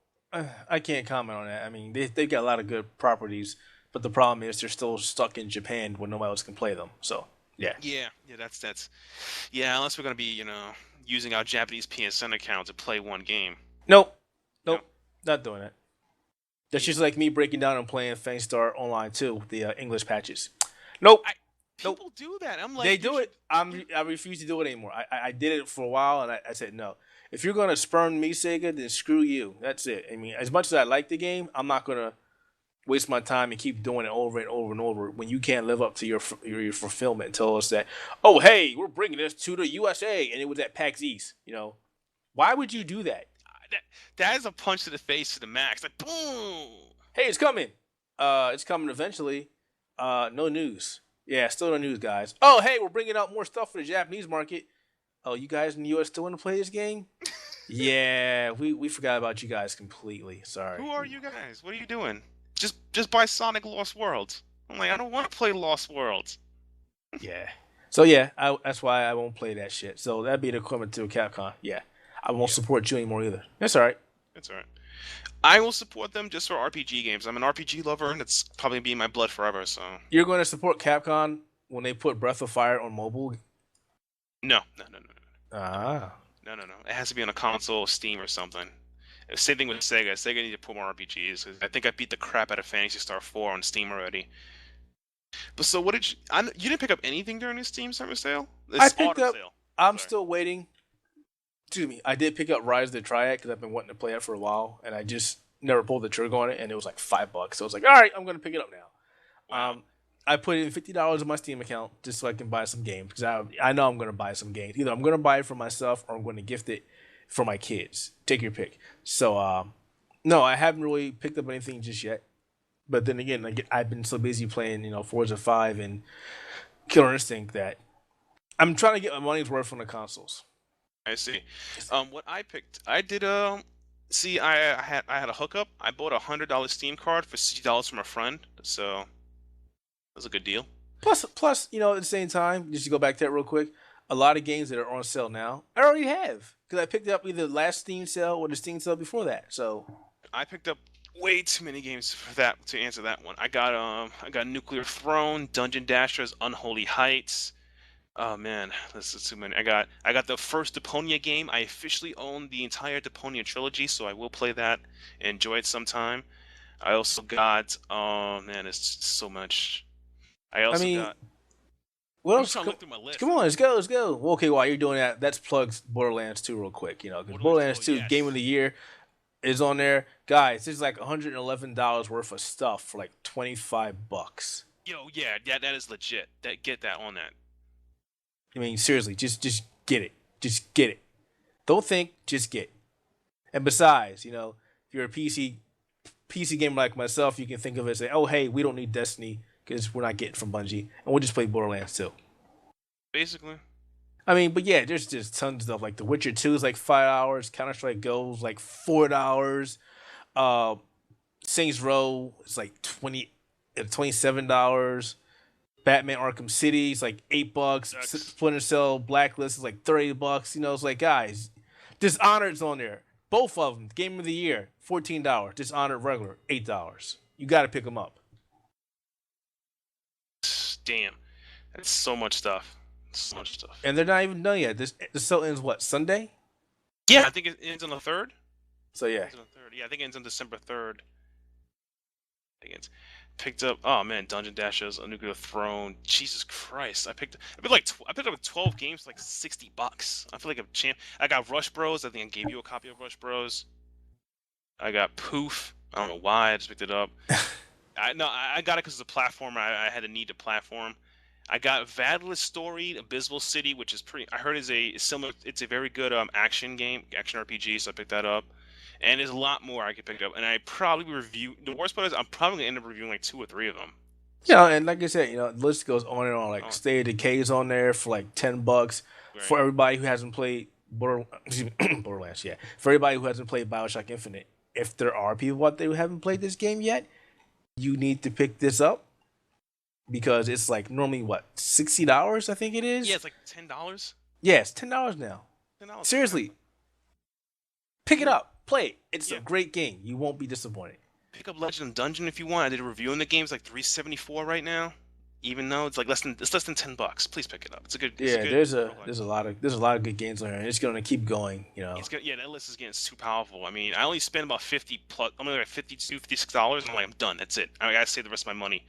B: I can't comment on that. I mean, they got a lot of good properties, but the problem is they're still stuck in Japan where nobody else can play them. So, yeah.
A: Yeah, that's yeah. Unless we're gonna be using our Japanese PSN account to play one game.
B: Nope.
A: You know,
B: Nope. Not doing it. That's just like me breaking down and playing Fangstar Online too, with the English patches. Nope.
A: I
B: Nope.
A: people do that. I'm like,
B: They
A: you
B: do
A: should,
B: it. I refuse to do it anymore. I did it for a while and I said no. If you're gonna spurn me, Sega, then screw you. That's it. I mean, as much as I like the game, I'm not gonna waste my time and keep doing it over and over and over when you can't live up to your fulfillment and tell us that, oh hey, we're bringing this to the USA and it was at PAX East. Why would you do that?
A: that that is a punch to the face to the max. Like boom.
B: Hey, it's coming. It's coming eventually. No news. Yeah, still no news, guys. Oh, hey, we're bringing out more stuff for the Japanese market. Oh, you guys in the US still want to play this game? Yeah, we forgot about you guys completely. Sorry.
A: Who are you guys? What are you doing? Just buy Sonic Lost Worlds. I'm like, I don't want to play Lost Worlds.
B: Yeah. So yeah, that's why I won't play that shit. So that'd be the equivalent to Capcom. Yeah, I won't
A: Yeah,
B: support you anymore either. That's all right.
A: that's alright. I will support them just for RPG games. I'm an RPG lover, and it's probably be in my blood forever. So
B: You're going to support Capcom when they put Breath of Fire on mobile?
A: no, no, no, no,
B: Ah.
A: no, no, no. It has to be on a console, Steam, or something. Same thing with Sega. Sega need to put more RPGs. 'Cause I think I beat the crap out of Phantasy Star 4 on Steam already. But so what did you? You didn't pick up anything during the Steam summer sale?
B: I
A: This
B: picked
A: autumn
B: up.
A: sale.
B: I'm
A: Sorry.
B: still waiting. Excuse me. I did pick up Rise of the Triad because I've been wanting to play it for a while, and I just never pulled the trigger on it, and it was like $5. So I was like, all right, I'm going to pick it up now.
A: Wow.
B: I put in $50 in my Steam account just so I can buy some games because I know I'm going to buy some games. Either I'm going to buy it for myself or I'm going to gift it for my kids. Take your pick. So no, I haven't really picked up anything just yet. But then again, like, I've been so busy playing, Forza 5 and Killer Instinct that I'm trying to get my money's worth from the consoles.
A: I see. What I picked, I did see, I had a hookup. I bought $100 Steam card for $60 from a friend, so it was a good deal.
B: Plus, at the same time, just to go back to that real quick, a lot of games that are on sale now, I already have because I picked up either the last Steam sale or the Steam sale before that. So
A: I picked up way too many games for that to answer that one. I got Nuclear Throne, Dungeon Dashers, Unholy Heights. Oh man, this is too many. I got the first Deponia game. I officially own the entire Deponia trilogy, so I will play that and enjoy it sometime. I also got oh man, it's just so much. I
B: I
A: also
B: mean,
A: got.
B: what
A: I'm just
B: else?
A: trying to look through my list.
B: Come on, let's go, let's go. Well, okay, while you're doing that, let's plug Borderlands 2 real quick. Because
A: Borderlands 2.
B: Borderlands
A: Oh
B: 2 Game of
A: yes.
B: the Year is on there, guys. It's like $111 worth of stuff for like $25.
A: Yo, yeah, that is legit. Get that on that.
B: I mean, seriously, just get it, just get it. Don't think, just get it. And besides, if you're a PC gamer like myself, you can think of it as say, oh hey, we don't need Destiny because we're not getting from Bungie, and we'll just play Borderlands 2.
A: Basically.
B: I mean, but yeah, there's just tons of stuff. Like The Witcher 2 is like $5. Counter Strike Go is like $4. Uh, Saints Row is like $27. Batman Arkham City is like $8.
A: Sucks.
B: Splinter Cell Blacklist is like $30. It's like, guys, Dishonored's on there. Both of them, Game of the Year, $14. Dishonored regular, $8. You got to pick them up.
A: Damn, that's so much stuff. So much stuff.
B: And they're not even done yet. This sale ends what, Sunday?
A: Yeah, I think it ends on the third.
B: So yeah.
A: Ends on the third. Yeah, I think it ends on December 3rd. I think it's picked up. Oh man, Dungeon Dashers, A Nuclear Throne. Jesus Christ, I picked up 12 games for like $60. I feel like a champ. I got Rush Bros. I think I gave you a copy of Rush Bros. I got Poof. I don't know why I just picked it up. I got it because it's a platformer. I had a need to platform. I got Vadless Story, Abysmal City, which is pretty. I heard is a similar. It's a very good action game, action RPG. So I picked that up, and there's a lot more I could pick up. And I probably review. The worst part is I'm probably gonna end up reviewing like 2 or 3 of them. So,
B: And like I said, the list goes on and on. Like
A: oh,
B: State of Decay's on there for like $10
A: right.
B: for everybody who hasn't played Borderlands. Yeah, for everybody who hasn't played Bioshock Infinite. If there are people out there who haven't played this game yet, you need to pick this up because it's like normally what, $60? I think it
A: Yeah,
B: is.
A: it's like $10.
B: Yeah, it's $10 now.
A: $10.
B: Seriously, pick it up, play it. It's a
A: Yeah.
B: great game. You won't be disappointed.
A: Pick up Legend of Dungeon if you want. I did a review on the game. It's like $374 right now. Even though it's less than $10. Please pick it up. It's a good. It's a
B: Yeah,
A: good
B: there's
A: roguelike.
B: a lot of good games on there, and it's gonna keep going.
A: It's good. Yeah, that list is getting too powerful. I mean, I only spent about 50 plus. I'm only like $56. I'm like, I'm done. That's it. I gotta save the rest of my money.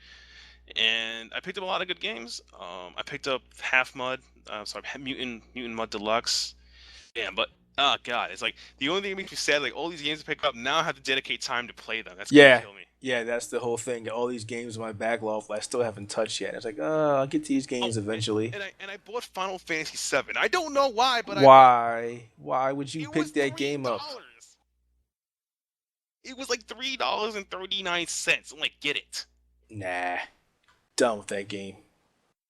A: And I picked up a lot of good games. I picked up Half Mud. Sorry, Mutant Mud Deluxe. Yeah, but oh god, it's like the only thing that makes me sad. Like all these games to pick up now, I have to dedicate time to play them. That's gonna
B: Yeah,
A: kill me.
B: yeah, that's the whole thing. All these games in my backlog I still haven't touched yet. It's like, oh, I'll get to these
A: Oh,
B: games eventually.
A: and I bought Final Fantasy VII. I don't know why, but I bought.
B: Why? Why would you
A: It was
B: pick that
A: three
B: game up?
A: dollars. It was like $3.39. I'm like, get it.
B: Nah, done with that game.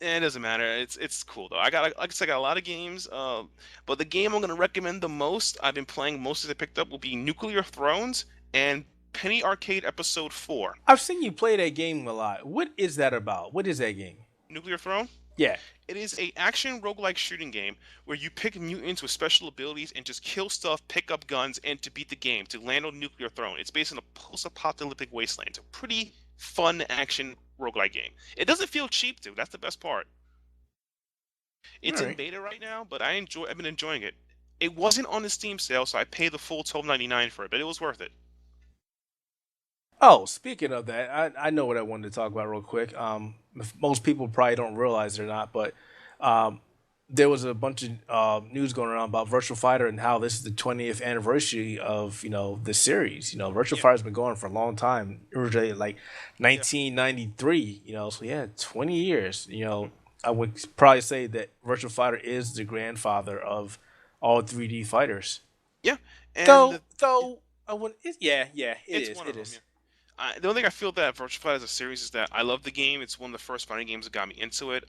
A: It doesn't matter. It's cool though. I got like I said, I got a lot of games. But the game I'm gonna recommend the most, I've been playing most of I picked up, will be Nuclear Thrones and Penny Arcade Episode 4.
B: I've seen you play that game a lot. What is that about? What is that game?
A: Nuclear Throne.
B: Yeah.
A: It is a action roguelike shooting game where you pick mutants with special abilities and just kill stuff, pick up guns, and to beat the game to land on Nuclear Throne. It's based on a post-apocalyptic wasteland. It's a pretty fun action roguelike game. It doesn't feel cheap, too. That's the best part.
B: All
A: It's in
B: right.
A: beta right now, but I've been enjoying it. It wasn't on the Steam sale, so I paid the full $12.99 for it, but it was worth it.
B: Oh, speaking of that, I know what I wanted to talk about real quick. If most people probably don't realize it or not, but um, there was a bunch of news going around about Virtual Fighter and how this is the 20th anniversary of the series. Virtual
A: Yeah,
B: Fighter's been going for a long time, originally like
A: yeah.
B: 1993. So yeah, 20 years.
A: Mhm.
B: I would probably say that Virtual Fighter is the grandfather of all 3D fighters.
A: Yeah, and
B: Though I would, yeah, it
A: it's
B: is,
A: one
B: it
A: of them. Yeah.
B: is.
A: The only thing I feel that Virtua Fighter as a series is that I love the game. It's one of the first fighting games that got me into it.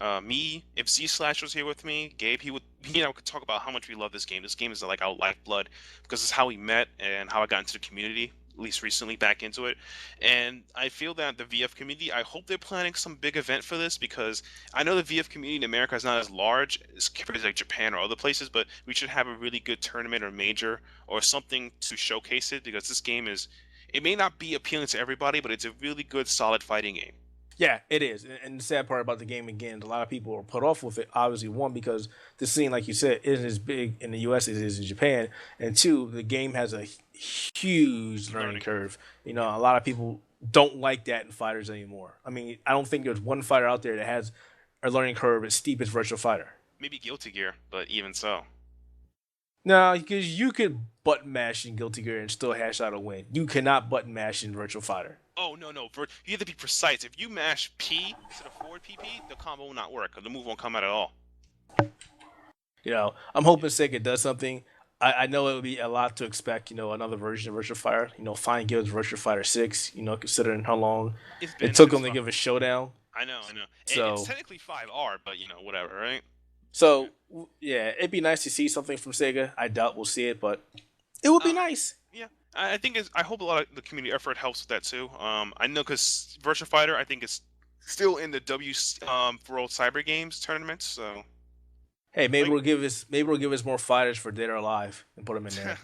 A: If Z Slash was here with me, Gabe, he could talk about how much we love this game. This game is like our lifeblood because it's how we met and how I got into the community, at least recently back into it. And I feel that the VF community, I hope they're planning some big event for this because I know the VF community in America is not as large as compared to like Japan or other places, but we should have a really good tournament or major or something to showcase it because this game is, it may not be appealing to everybody, but it's a really good, solid fighting game.
B: Yeah, it is. And the sad part about the game again, a lot of people are put off with it. Obviously, one because the scene, like you said, isn't as big in the U.S. as it is in Japan, and two, the game has a huge learning
A: Learning curve.
B: curve.
A: Yeah.
B: A lot of people don't like that in fighters anymore. I mean, I don't think there's one fighter out there that has a learning curve as steep as Virtual Fighter.
A: Maybe Guilty Gear, but even so.
B: No, because you could button mash in Guilty Gear and still hash out a win. You cannot button mash in Virtual Fighter.
A: Oh, no, no. You have to be precise. If you mash P instead of forward PP, the combo will not work. The move won't come out at all.
B: I'm hoping Sega does something. I know it would be a lot to expect, another version of Virtua Fighter. Fine gives Virtua Fighter 6, considering how long
A: It's
B: it
A: been
B: took
A: since
B: them to
A: 5.
B: give a showdown.
A: I know, I know. It's
B: So,
A: technically 5R, but, whatever, right? Yeah.
B: yeah, it'd be nice to see something from Sega. I doubt we'll see it, but it would be
A: Uh,
B: nice.
A: yeah. I think I hope a lot of the community effort helps with that, too. I know because Virtua Fighter, I think, is still in the World Cyber Games tournaments, so.
B: Hey,
A: Like,
B: maybe we'll give us more fighters for Dead or Alive and put them in there.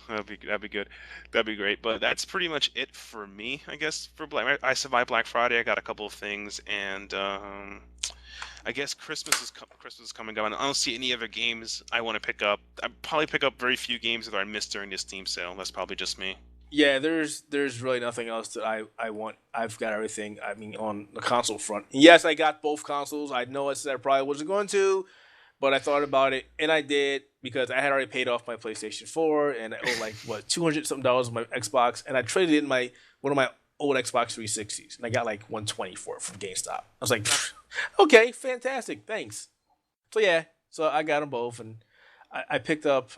A: that'd be good. That'd be great. But that's pretty much it for me, I guess. For Black, I survived Black Friday. I got a couple of things, and I guess Christmas is coming up, and I don't see any other games I want to pick up. I probably pick up very few games that I missed during this Steam sale. That's probably just me.
B: Yeah, there's really nothing else that I want. I've got everything. I mean, on the console front. And yes, I got both consoles. I know I said I probably wasn't going to, but I thought about it and I did because I had already paid off my PlayStation 4 and I owed like what $200 something on my Xbox, and I traded in my one of my old Xbox 360s and I got like 120 for it from GameStop. I was like,
A: Not
B: okay, fantastic, thanks. So yeah, so I got them both, and I picked up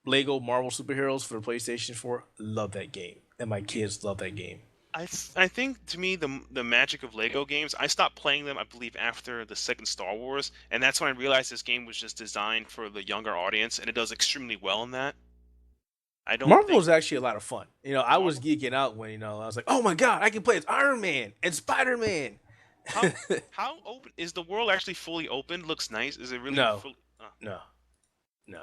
B: Lego Marvel Superheroes for the PlayStation 4. Love that game, and my kids love that game.
A: I think to me the magic of Lego games. I stopped playing them, I believe, after the second Star Wars, and that's when I realized this game was just designed for the younger audience, and it does extremely well in that. I don't
B: Marvel
A: think
B: is actually a lot of fun. I was
A: Marvel.
B: geeking out when I was like, "Oh my god, I can play as Iron Man and Spider Man."
A: How how open is the world actually fully open? Looks nice. Is it really
B: No,
A: full?
B: no, no.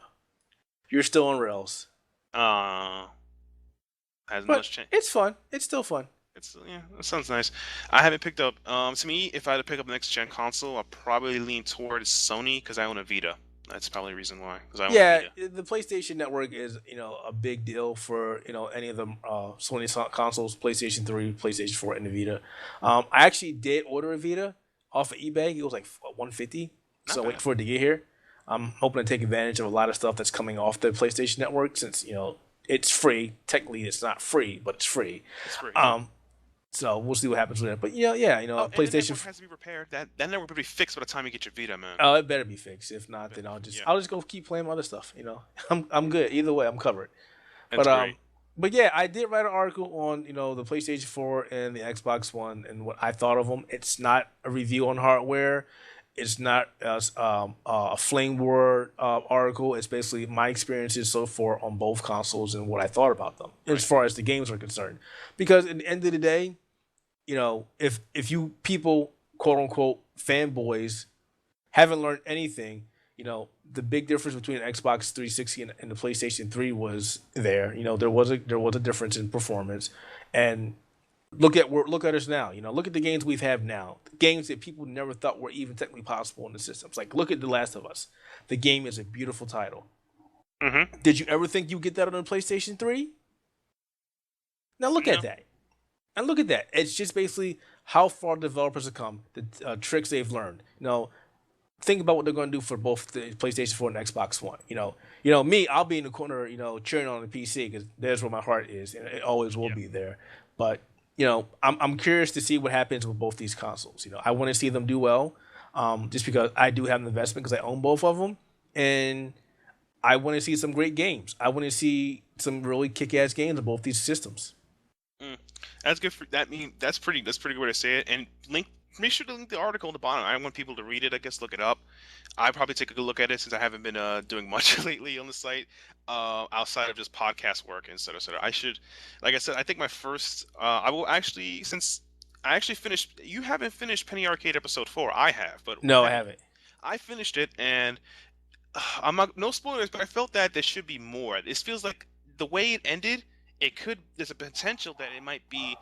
B: You're still on rails,
A: Uh, hasn't
B: but
A: much changed.
B: it's fun. It's still fun.
A: It's yeah, that sounds nice. I haven't picked up. To me, if I had to pick up a next gen console, I'd probably lean towards Sony because I own a Vita. That's probably the reason why. Because I own a
B: Yeah,
A: Vita.
B: the PlayStation Network is a big deal for any of the Sony consoles, PlayStation 3, PlayStation 4, and the Vita. I actually did order a Vita off of eBay. It was like 150,
A: Not
B: so waiting
A: bad.
B: for it to get here. I'm hoping to take advantage of a lot of stuff that's coming off the PlayStation Network since it's free. Technically, it's not free, but it's free.
A: It's free. Yeah.
B: Um, so we'll see what happens with it. But yeah,
A: Oh, and the
B: PlayStation.
A: network has to be repaired. That network will be fixed by the time you get your Vita, man.
B: Oh, it better be fixed. If not, then I'll just
A: Yeah,
B: I'll just go keep playing other stuff. I'm good either way. I'm covered.
A: that's
B: But
A: great.
B: But yeah, I did write an article on the PlayStation 4 and the Xbox One and what I thought of them. It's not a review on hardware. It's not a flame war article. It's basically my experiences so far on both consoles and what I thought about them as
A: Right.
B: far as the games are concerned. Because at the end of the day, if you people quote unquote fanboys haven't learned anything, the big difference between an Xbox 360 and the PlayStation 3 was there. There was a difference in performance, and look at us now. Look at the games we've had now. The games that people never thought were even technically possible in the systems. Like look at The Last of Us. The game is a beautiful title.
A: Mm-hmm.
B: Did you ever think you'd get that on the PlayStation 3? Now look at
A: No.
B: that. And look at that. It's just basically how far developers have come, the tricks they've learned. Think about what they're going to do for both the PlayStation 4 and Xbox One. Me, I'll be in the corner, cheering on the PC because there's where my heart is, and it always will
A: Yeah.
B: be there. But I'm curious to see what happens with both these consoles. I want to see them do well, just because I do have an investment because I own both of them, and I want to see some great games. I want to see some really kick-ass games on both these systems.
A: Mm. That's good for that. That's pretty good way to say it. And make sure to link the article in the bottom. I want people to read it. I guess look it up. I probably take a good look at it since I haven't been doing much lately on the site, outside of just podcast work and et cetera. I should, like I said, I think my first. I will actually, since I actually finished. You haven't finished Penny Arcade episode 4. I have, but
B: No, I haven't.
A: I finished it, and I'm not, no spoilers, but I felt that there should be more. This feels like the way it ended. It could. There's a potential that it might be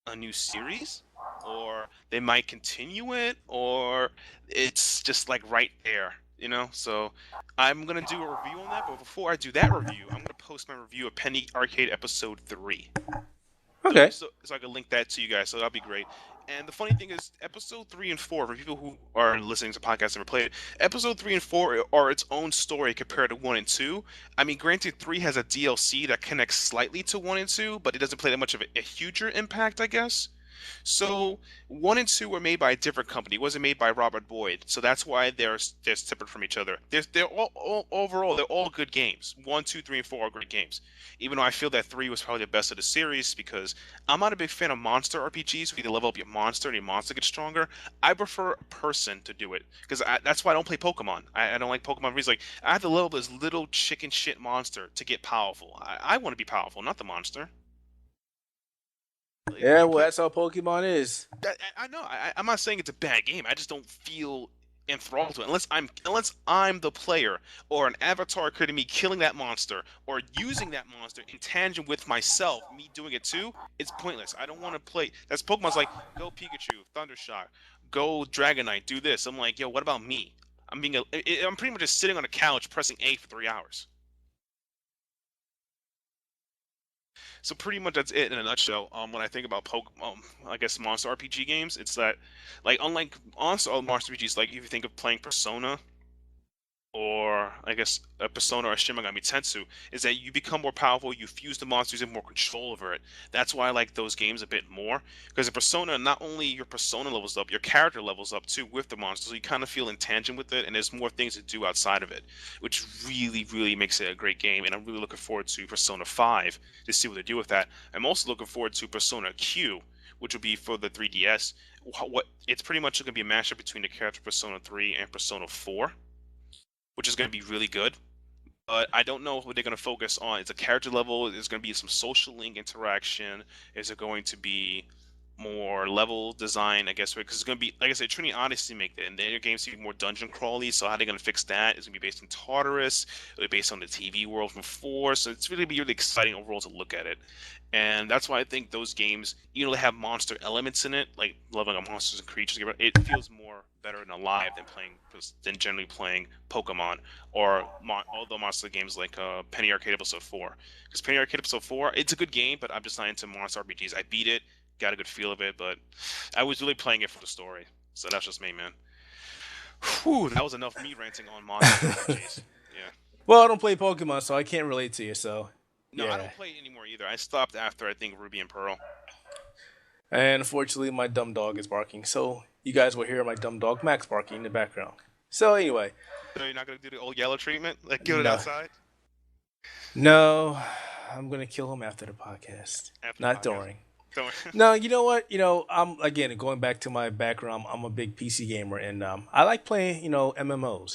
A: a new series, or they might continue it, or it's just like right there, So I'm gonna do a review on that, but before I do that review, I'm gonna post my review of Penny Arcade episode 3. So,
B: Okay.
A: so, so I can link that to you guys. So that'll be great. And the funny thing is, episode 3 and 4, for people who are listening to podcasts and never played it, episode 3 and 4 are its own story compared to 1 and 2. I mean, granted, 3 has a DLC that connects slightly to 1 and 2, but it doesn't play that much of a huger impact, I guess. So 1 and 2 were made by a different company. It wasn't made by Robert Boyd. So that's why they're separate from each other. They're all overall they're all good games. 1, 2, 3, and 4 are great games. Even though I feel that 3 was probably the best of the series because I'm not a big fan of monster RPGs. Where you level up your monster and your monster gets stronger. I prefer a person to do it because that's why I don't play Pokemon. I don't like Pokemon because like I have to level this little chicken shit monster to get powerful. I want to be powerful, not the monster. Like,
B: Yeah,
A: you
B: well,
A: play.
B: that's how Pokemon is.
A: I know. I'm not saying it's a bad game. I just don't feel enthralled to it unless I'm the player or an avatar creating me killing that monster or using that monster in tangent with myself, me doing it too. It's pointless. I don't want to play. That's Pokemon's like go Pikachu, Thundershock, go Dragonite, do this. I'm like, yo, what about me? I'm pretty much just sitting on a couch pressing A for 3 hours. So pretty much that's it in a nutshell. When I think about I guess monster RPG games, it's that, like, unlike monster RPGs, like if you think of playing Persona or I guess a Persona or Shin Megami Tensei, is that you become more powerful, you fuse the monsters, and more control over it. That's why I like those games a bit more. Because in Persona, not only your persona levels up, your character levels up too with the monsters. So you kind of feel in tangent with it, and there's more things to do outside of it, which really, really makes it a great game. And I'm really looking forward to Persona 5 to see what they do with that. I'm also looking forward to Persona Q, which will be for the 3DS. What it's pretty much going to be a mashup between the character Persona 3 and Persona 4, which is going to be really good. But I don't know what they're going to focus on. It's a character level. There's going to be some social link interaction. Is it going to be more level design? I guess because it's going to be, like I said, Trinity Odyssey make that, and their games to be more dungeon crawly. So how are they going to fix that? It's going to be based in Tartarus. It'll be based on the TV world from 4. So it's really be really exciting overall to look at it. And that's why I think those games, they have monster elements in it, like leveling up monsters and creatures. It feels more better and alive than generally playing Pokemon or all the monster games like Penny Arcade Episode 4. Because Penny Arcade Episode 4, it's a good game, but I'm just not into monster RPGs. I beat it, got a good feel of it, but I was really playing it for the story. So that's just me, man. Whew, that was enough me ranting on monster RPGs. Yeah.
B: Well, I don't play Pokemon, so I can't relate to you. So,
A: No, I
B: yeah.
A: don't play it anymore either. I stopped after I think Ruby and Pearl.
B: And unfortunately, my dumb dog is barking. So, you guys will hear my dumb dog Max barking in the background. So,
A: So you're not gonna do the old yellow treatment? Like get it
B: no,
A: outside?
B: no, I'm gonna kill him after the podcast,
A: after the
B: not
A: podcast?
B: during.
A: Don't worry.
B: No, you know what? I'm again going back to my background. I'm a big PC gamer, and I like playing, MMOs.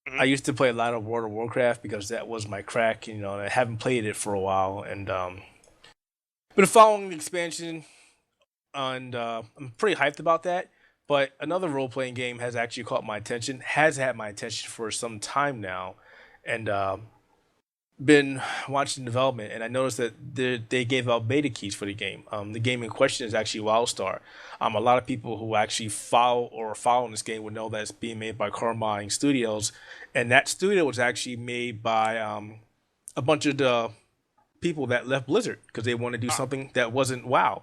A: Hmm.
B: I used to play a lot of World of Warcraft because that was my crack. And I haven't played it for a while, and been following the expansion, and I'm pretty hyped about that. But another role playing game has actually caught my attention. Has had my attention for some time now, and been watching development, and I noticed that they gave out beta keys for the game. The game in question is actually WildStar. A lot of people who actually follow this game would know that it's being made by Carmine Studios, and that studio was actually made by a bunch of the people that left Blizzard because they want to do
A: Ah,
B: something that wasn't WoW.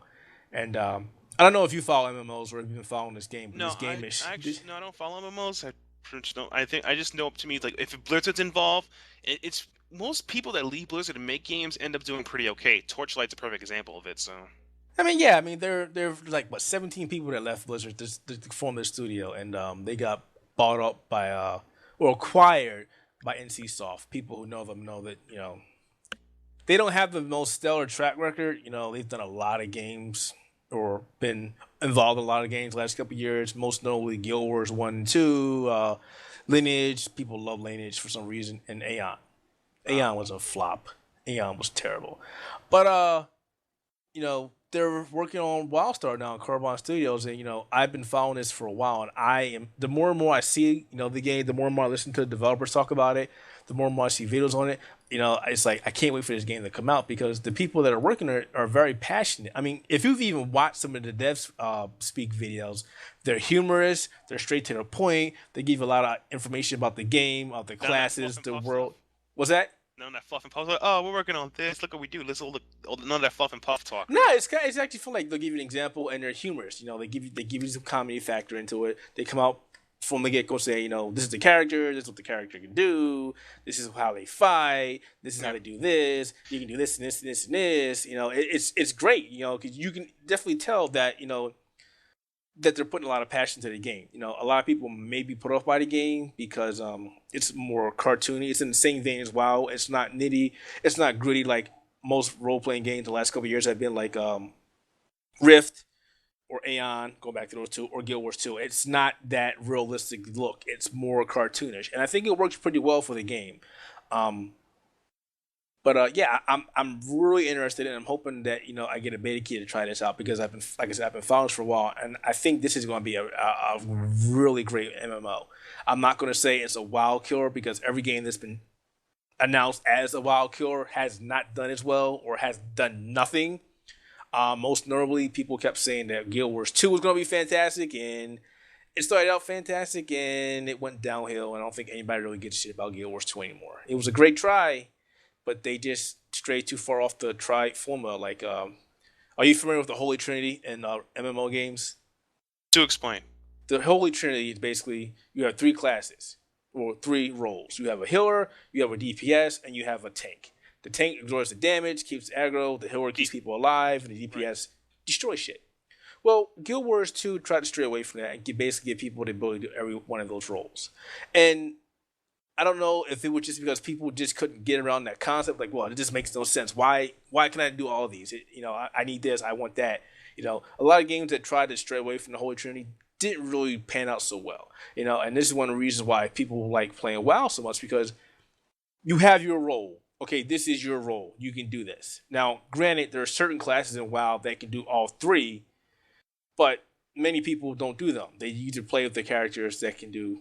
B: And I don't know if you follow MMOs or if you've been following this game, but
A: no,
B: this game is
A: I actually no, I don't follow MMOs. I pretty much don't. I think I just know, to me, like, if Blizzard's involved, it's most people that leave Blizzard and make games end up doing pretty okay. Torchlight's a perfect example of it. So
B: I mean, yeah, I mean, they're like what 17 people that left Blizzard to form their studio, and they got bought up by or acquired by NCSoft. People who know them know that they don't have the most stellar track record. They've done a lot of games or been involved in a lot of games the last couple of years. Most notably, Guild Wars 1 and 2, Lineage. People love Lineage for some reason, and Aeon.
A: uh,
B: Aeon was a flop. Aeon was terrible, but they're working on WildStar now in Carbon Studios, and I've been following this for a while, and I am the more and more I see the game, the more and more I listen to the developers talk about it, the more and more I see videos on it. It's like I can't wait for this game to come out because the people that are working on it are very passionate. I mean, if you've even watched some of the devs speak videos, they're humorous, they're straight to the point, they give a lot of information about the game, of the
A: none of that fluff
B: classes,
A: and
B: the
A: puff
B: world.
A: stuff.
B: Was that?
A: None of that fluff and puff. Like, oh, we're working on this. Look what we do. Let's none of that fluff and puff talk,
B: No,
A: right?
B: it's actually fun. Like they'll give you an example, and they're humorous. They give you some comedy factor into it. They come out from the get go saying, this is the character, this is what the character can do, this is how they fight, this is how
A: Yeah.
B: they do this. You can do this and this and this and this. It's great. Because you can definitely tell that that they're putting a lot of passion to the game. A lot of people may be put off by the game because it's more cartoony. It's in the same vein as WoW. It's not nitty. It's not gritty like most role playing games the last couple of years have been, like Rift or Aeon, going back to those two, or Guild Wars 2. It's not that realistic look. It's more cartoonish, and I think it works pretty well for the game. Um, but yeah, I'm really interested, and I'm hoping that I get a beta key to try this out because I've been, like I said, I've been following this for a while, and I think this is going to be a really great MMO. I'm not going to say it's a WoW killer because every game that's been announced as a WoW killer has not done as well or has done nothing. Most notably, people kept saying that Guild Wars 2 was going to be fantastic, and it started out fantastic, and it went downhill. And I don't think anybody really gives a shit about Guild Wars 2 anymore. It was a great try, but they just strayed too far off the try formula. Like, are you familiar with the Holy Trinity in MMO games?
A: To explain.
B: The Holy Trinity is basically you have three classes or three roles. You have a healer, you have a DPS, and you have a tank. The tank absorbs the damage, keeps aggro. The healer keeps people alive, and the
A: Right.
B: DPS destroys shit. Well, Guild Wars 2 tried to stray away from that and basically give people the ability to do every one of those roles. And I don't know if it was just because people just couldn't get around that concept. Like, well, it just makes no sense. Why can I do all of these? I need this. I want that. A lot of games that tried to stray away from the Holy Trinity didn't really pan out so well. And this is one of the reasons why people like playing WoW so much because you have your role. Okay, this is your role. You can do this. Now, granted, there are certain classes in WoW that can do all three, but many people don't do them. They either play with the characters that can do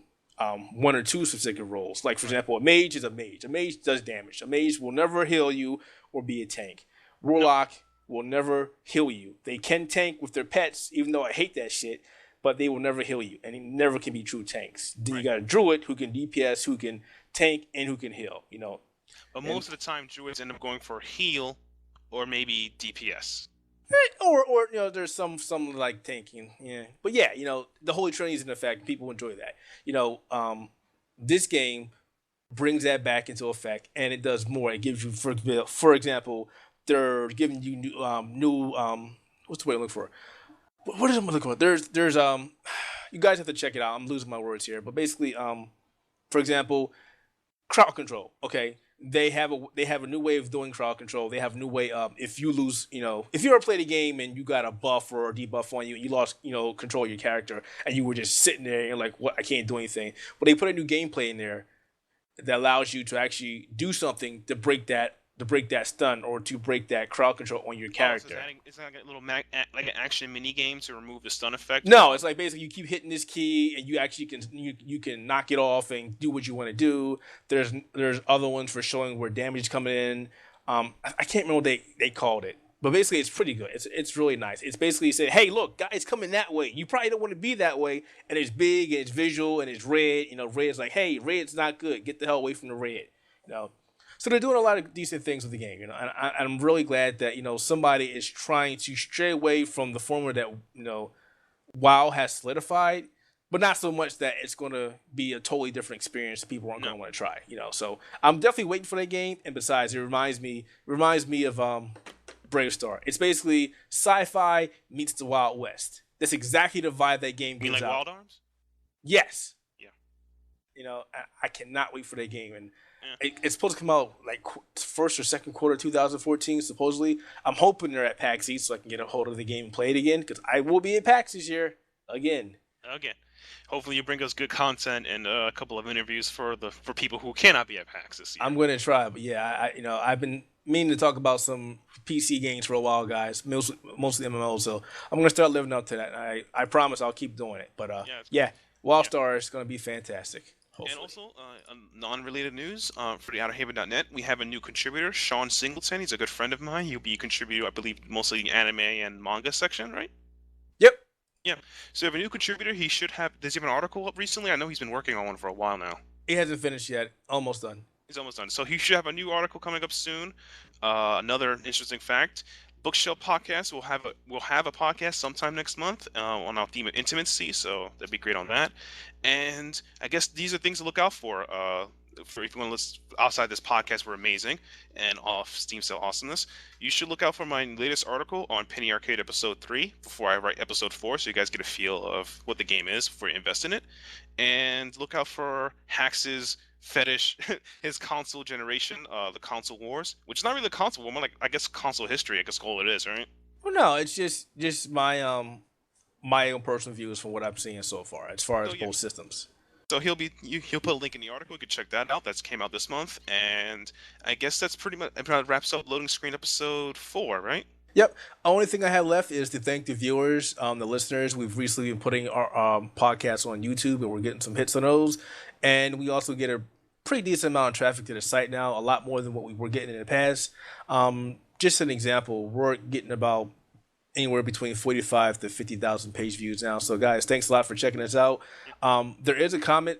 B: one or two specific roles. Like, for
A: Right.
B: example, a mage is a mage. A mage does damage. A mage will never heal you or be a tank.
A: Nope.
B: Warlock will never heal you. They can tank with their pets, even though I hate that shit, but they will never heal you, and they never can be true tanks. Then you
A: Right.
B: got a druid who can DPS, who can tank, and who can heal.
A: But
B: And
A: most of the time, druids end up going for heal or maybe DPS.
B: or there's some like tanking, yeah. But yeah, the Holy Trinity is in effect. People enjoy that. This game brings that back into effect, and it does more. It gives you, for example, they're giving you new what's the word I'm looking for? What is I'm looking for? There's you guys have to check it out. I'm losing my words here, but basically for example, crowd control. Okay, they have a new way of doing crowd control. They have a new way. If you lose, if you ever played a game and you got a buff or a debuff on you, and you lost, control of your character, and you were just sitting there and you're like, what? I can't do anything. But they put a new gameplay in there that allows you to actually do something to break that stun or to break that crowd control on your
A: Oh, so
B: character.
A: it's like a little like an action mini game to remove the stun effect.
B: No, it's like basically you keep hitting this key and you actually you can knock it off and do what you want to do. There's other ones for showing where damage is coming in. I can't remember what they called it, but basically it's pretty good. It's really nice. It's basically saying, hey, look, guys, coming that way. You probably don't want to be that way, and it's big and it's visual and it's red. Red's like, hey, red's not good. Get the hell away from the red. So they're doing a lot of decent things with the game, and I'm really glad that somebody is trying to stray away from the formula that WoW has solidified, but not so much that it's going to be a totally different experience people aren't going to want to try. So I'm definitely waiting for that game, and besides, it reminds me of Brave Star. It's basically sci-fi meets the Wild West. That's exactly the vibe that game gives
A: You mean like
B: out.
A: Wild Arms?
B: Yes.
A: Yeah.
B: I cannot wait for that game, and
A: Yeah.
B: it's supposed to come out like first or second quarter 2014, supposedly. I'm hoping they're at PAX East so I can get a hold of the game and play it again, because I will be at PAX this year again.
A: Again, hopefully you bring us good content and a couple of interviews for people who cannot be at PAX this year.
B: I'm going to try, but yeah, I've been meaning to talk about some PC games for a while, guys. Mostly MMOs, so I'm going to start living up to that. I promise I'll keep doing it. But Wild Star is going to be fantastic. Hopefully.
A: And also, non-related news for the Outerhaven.net, we have a new contributor, Sean Singleton. He's a good friend of mine. He'll be a contributor, I believe, mostly the anime and manga section, right?
B: Yep.
A: Yeah. So we have a new contributor. He should have. Does he have an article up recently? I know he's been working on one for a while now.
B: He hasn't finished yet. Almost done.
A: He's almost done. So he should have a new article coming up soon. Another interesting fact: Bookshelf Podcast will have a podcast sometime next month on our theme of intimacy. So that'd be great on that. And I guess these are things to look out for. For if you want to listen outside this podcast, we're amazing and off Steam Sale awesomeness. You should look out for my latest article on Penny Arcade Episode 3 before I write Episode 4, so you guys get a feel of what the game is before you invest in it. And look out for Hax's fetish, his console generation, the console wars, which is not really a console war, more like I guess console history. I guess all it is, right?
B: Well, no, it's just my my own personal views from what I'm seeing so far, as far as both systems.
A: So he'll put a link in the article. You can check that out. That's came out this month, and I guess that's pretty much wraps up Loading Screen Episode 4, right?
B: Yep. Only thing I have left is to thank the viewers, the listeners. We've recently been putting our podcasts on YouTube, and we're getting some hits on those. And we also get a pretty decent amount of traffic to the site now, a lot more than what we were getting in the past. Just an example, we're getting about anywhere between 45 to 50,000 page views now. So guys, thanks a lot for checking us out. There is a comment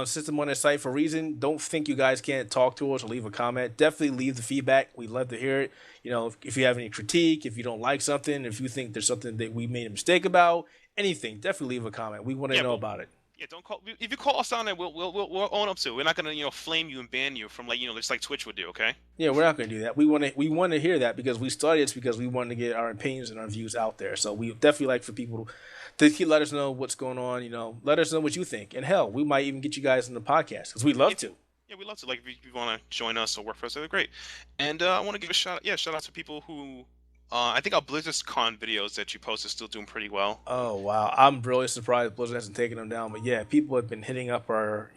B: system on the site for a reason. Don't think you guys can't talk to us or leave a comment. Definitely leave the feedback. We'd love to hear it. If you have any critique, if you don't like something, if you think there's something that we made a mistake about, anything, definitely leave a comment. We want to know about it.
A: Yeah, don't call. If you call us on it, we'll own up to it. We're not gonna flame you and ban you from just like Twitch would do. Okay.
B: Yeah, we're not gonna do that. We want to hear that because we started this because we want to get our opinions and our views out there. So we definitely like for people to let us know what's going on. Let us know what you think, and hell, we might even get you guys in the podcast because we'd love to.
A: Yeah, we'd love to. Like, if you want to join us or work for us, that'd be great. And I want to give a shout out to people who. I think our BlizzardCon videos that you post are still doing pretty well.
B: Oh, wow. I'm really surprised Blizzard hasn't taken them down. But yeah, people have been hitting up our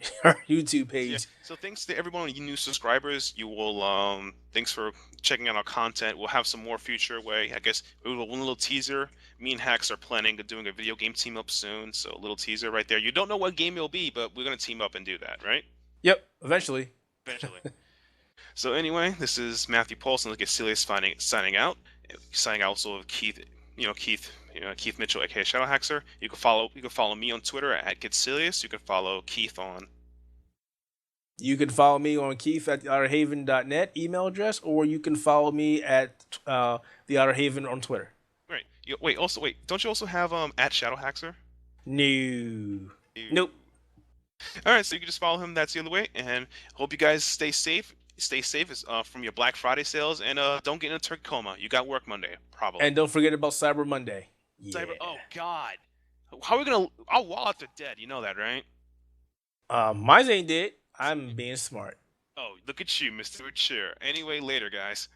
B: YouTube page. Yeah.
A: So thanks to everyone, you new subscribers. You will, thanks for checking out our content. We'll have some more future way. I guess one little teaser. Me and Hax are planning on doing a video game team up soon. So a little teaser right there. You don't know what game it'll be, but we're going to team up and do that, right?
B: Yep, eventually.
A: So anyway, this is Matthew Paulson. Look at Celius signing out. Signing out also with Keith, Keith Mitchell, aka Shadow Haxer. You can follow me on Twitter at GetSilius. You can follow Keith on.
B: You can follow me on Keith at the Outerhaven.net email address, or you can follow me at the Outerhaven on Twitter.
A: Right. Wait. Don't you also have at Shadow Haxer?
B: No. Nope.
A: All right. So you can just follow him. That's the other way. And hope you guys stay safe. Stay safe from your Black Friday sales, and don't get in a turkey coma. You got work Monday, probably.
B: And don't forget about Cyber Monday. Yeah.
A: Oh God, how are we gonna? Our wallets are dead. You know that, right?
B: Mine ain't dead. I'm being smart.
A: Oh, look at you, Mr. Mature. Anyway, later, guys.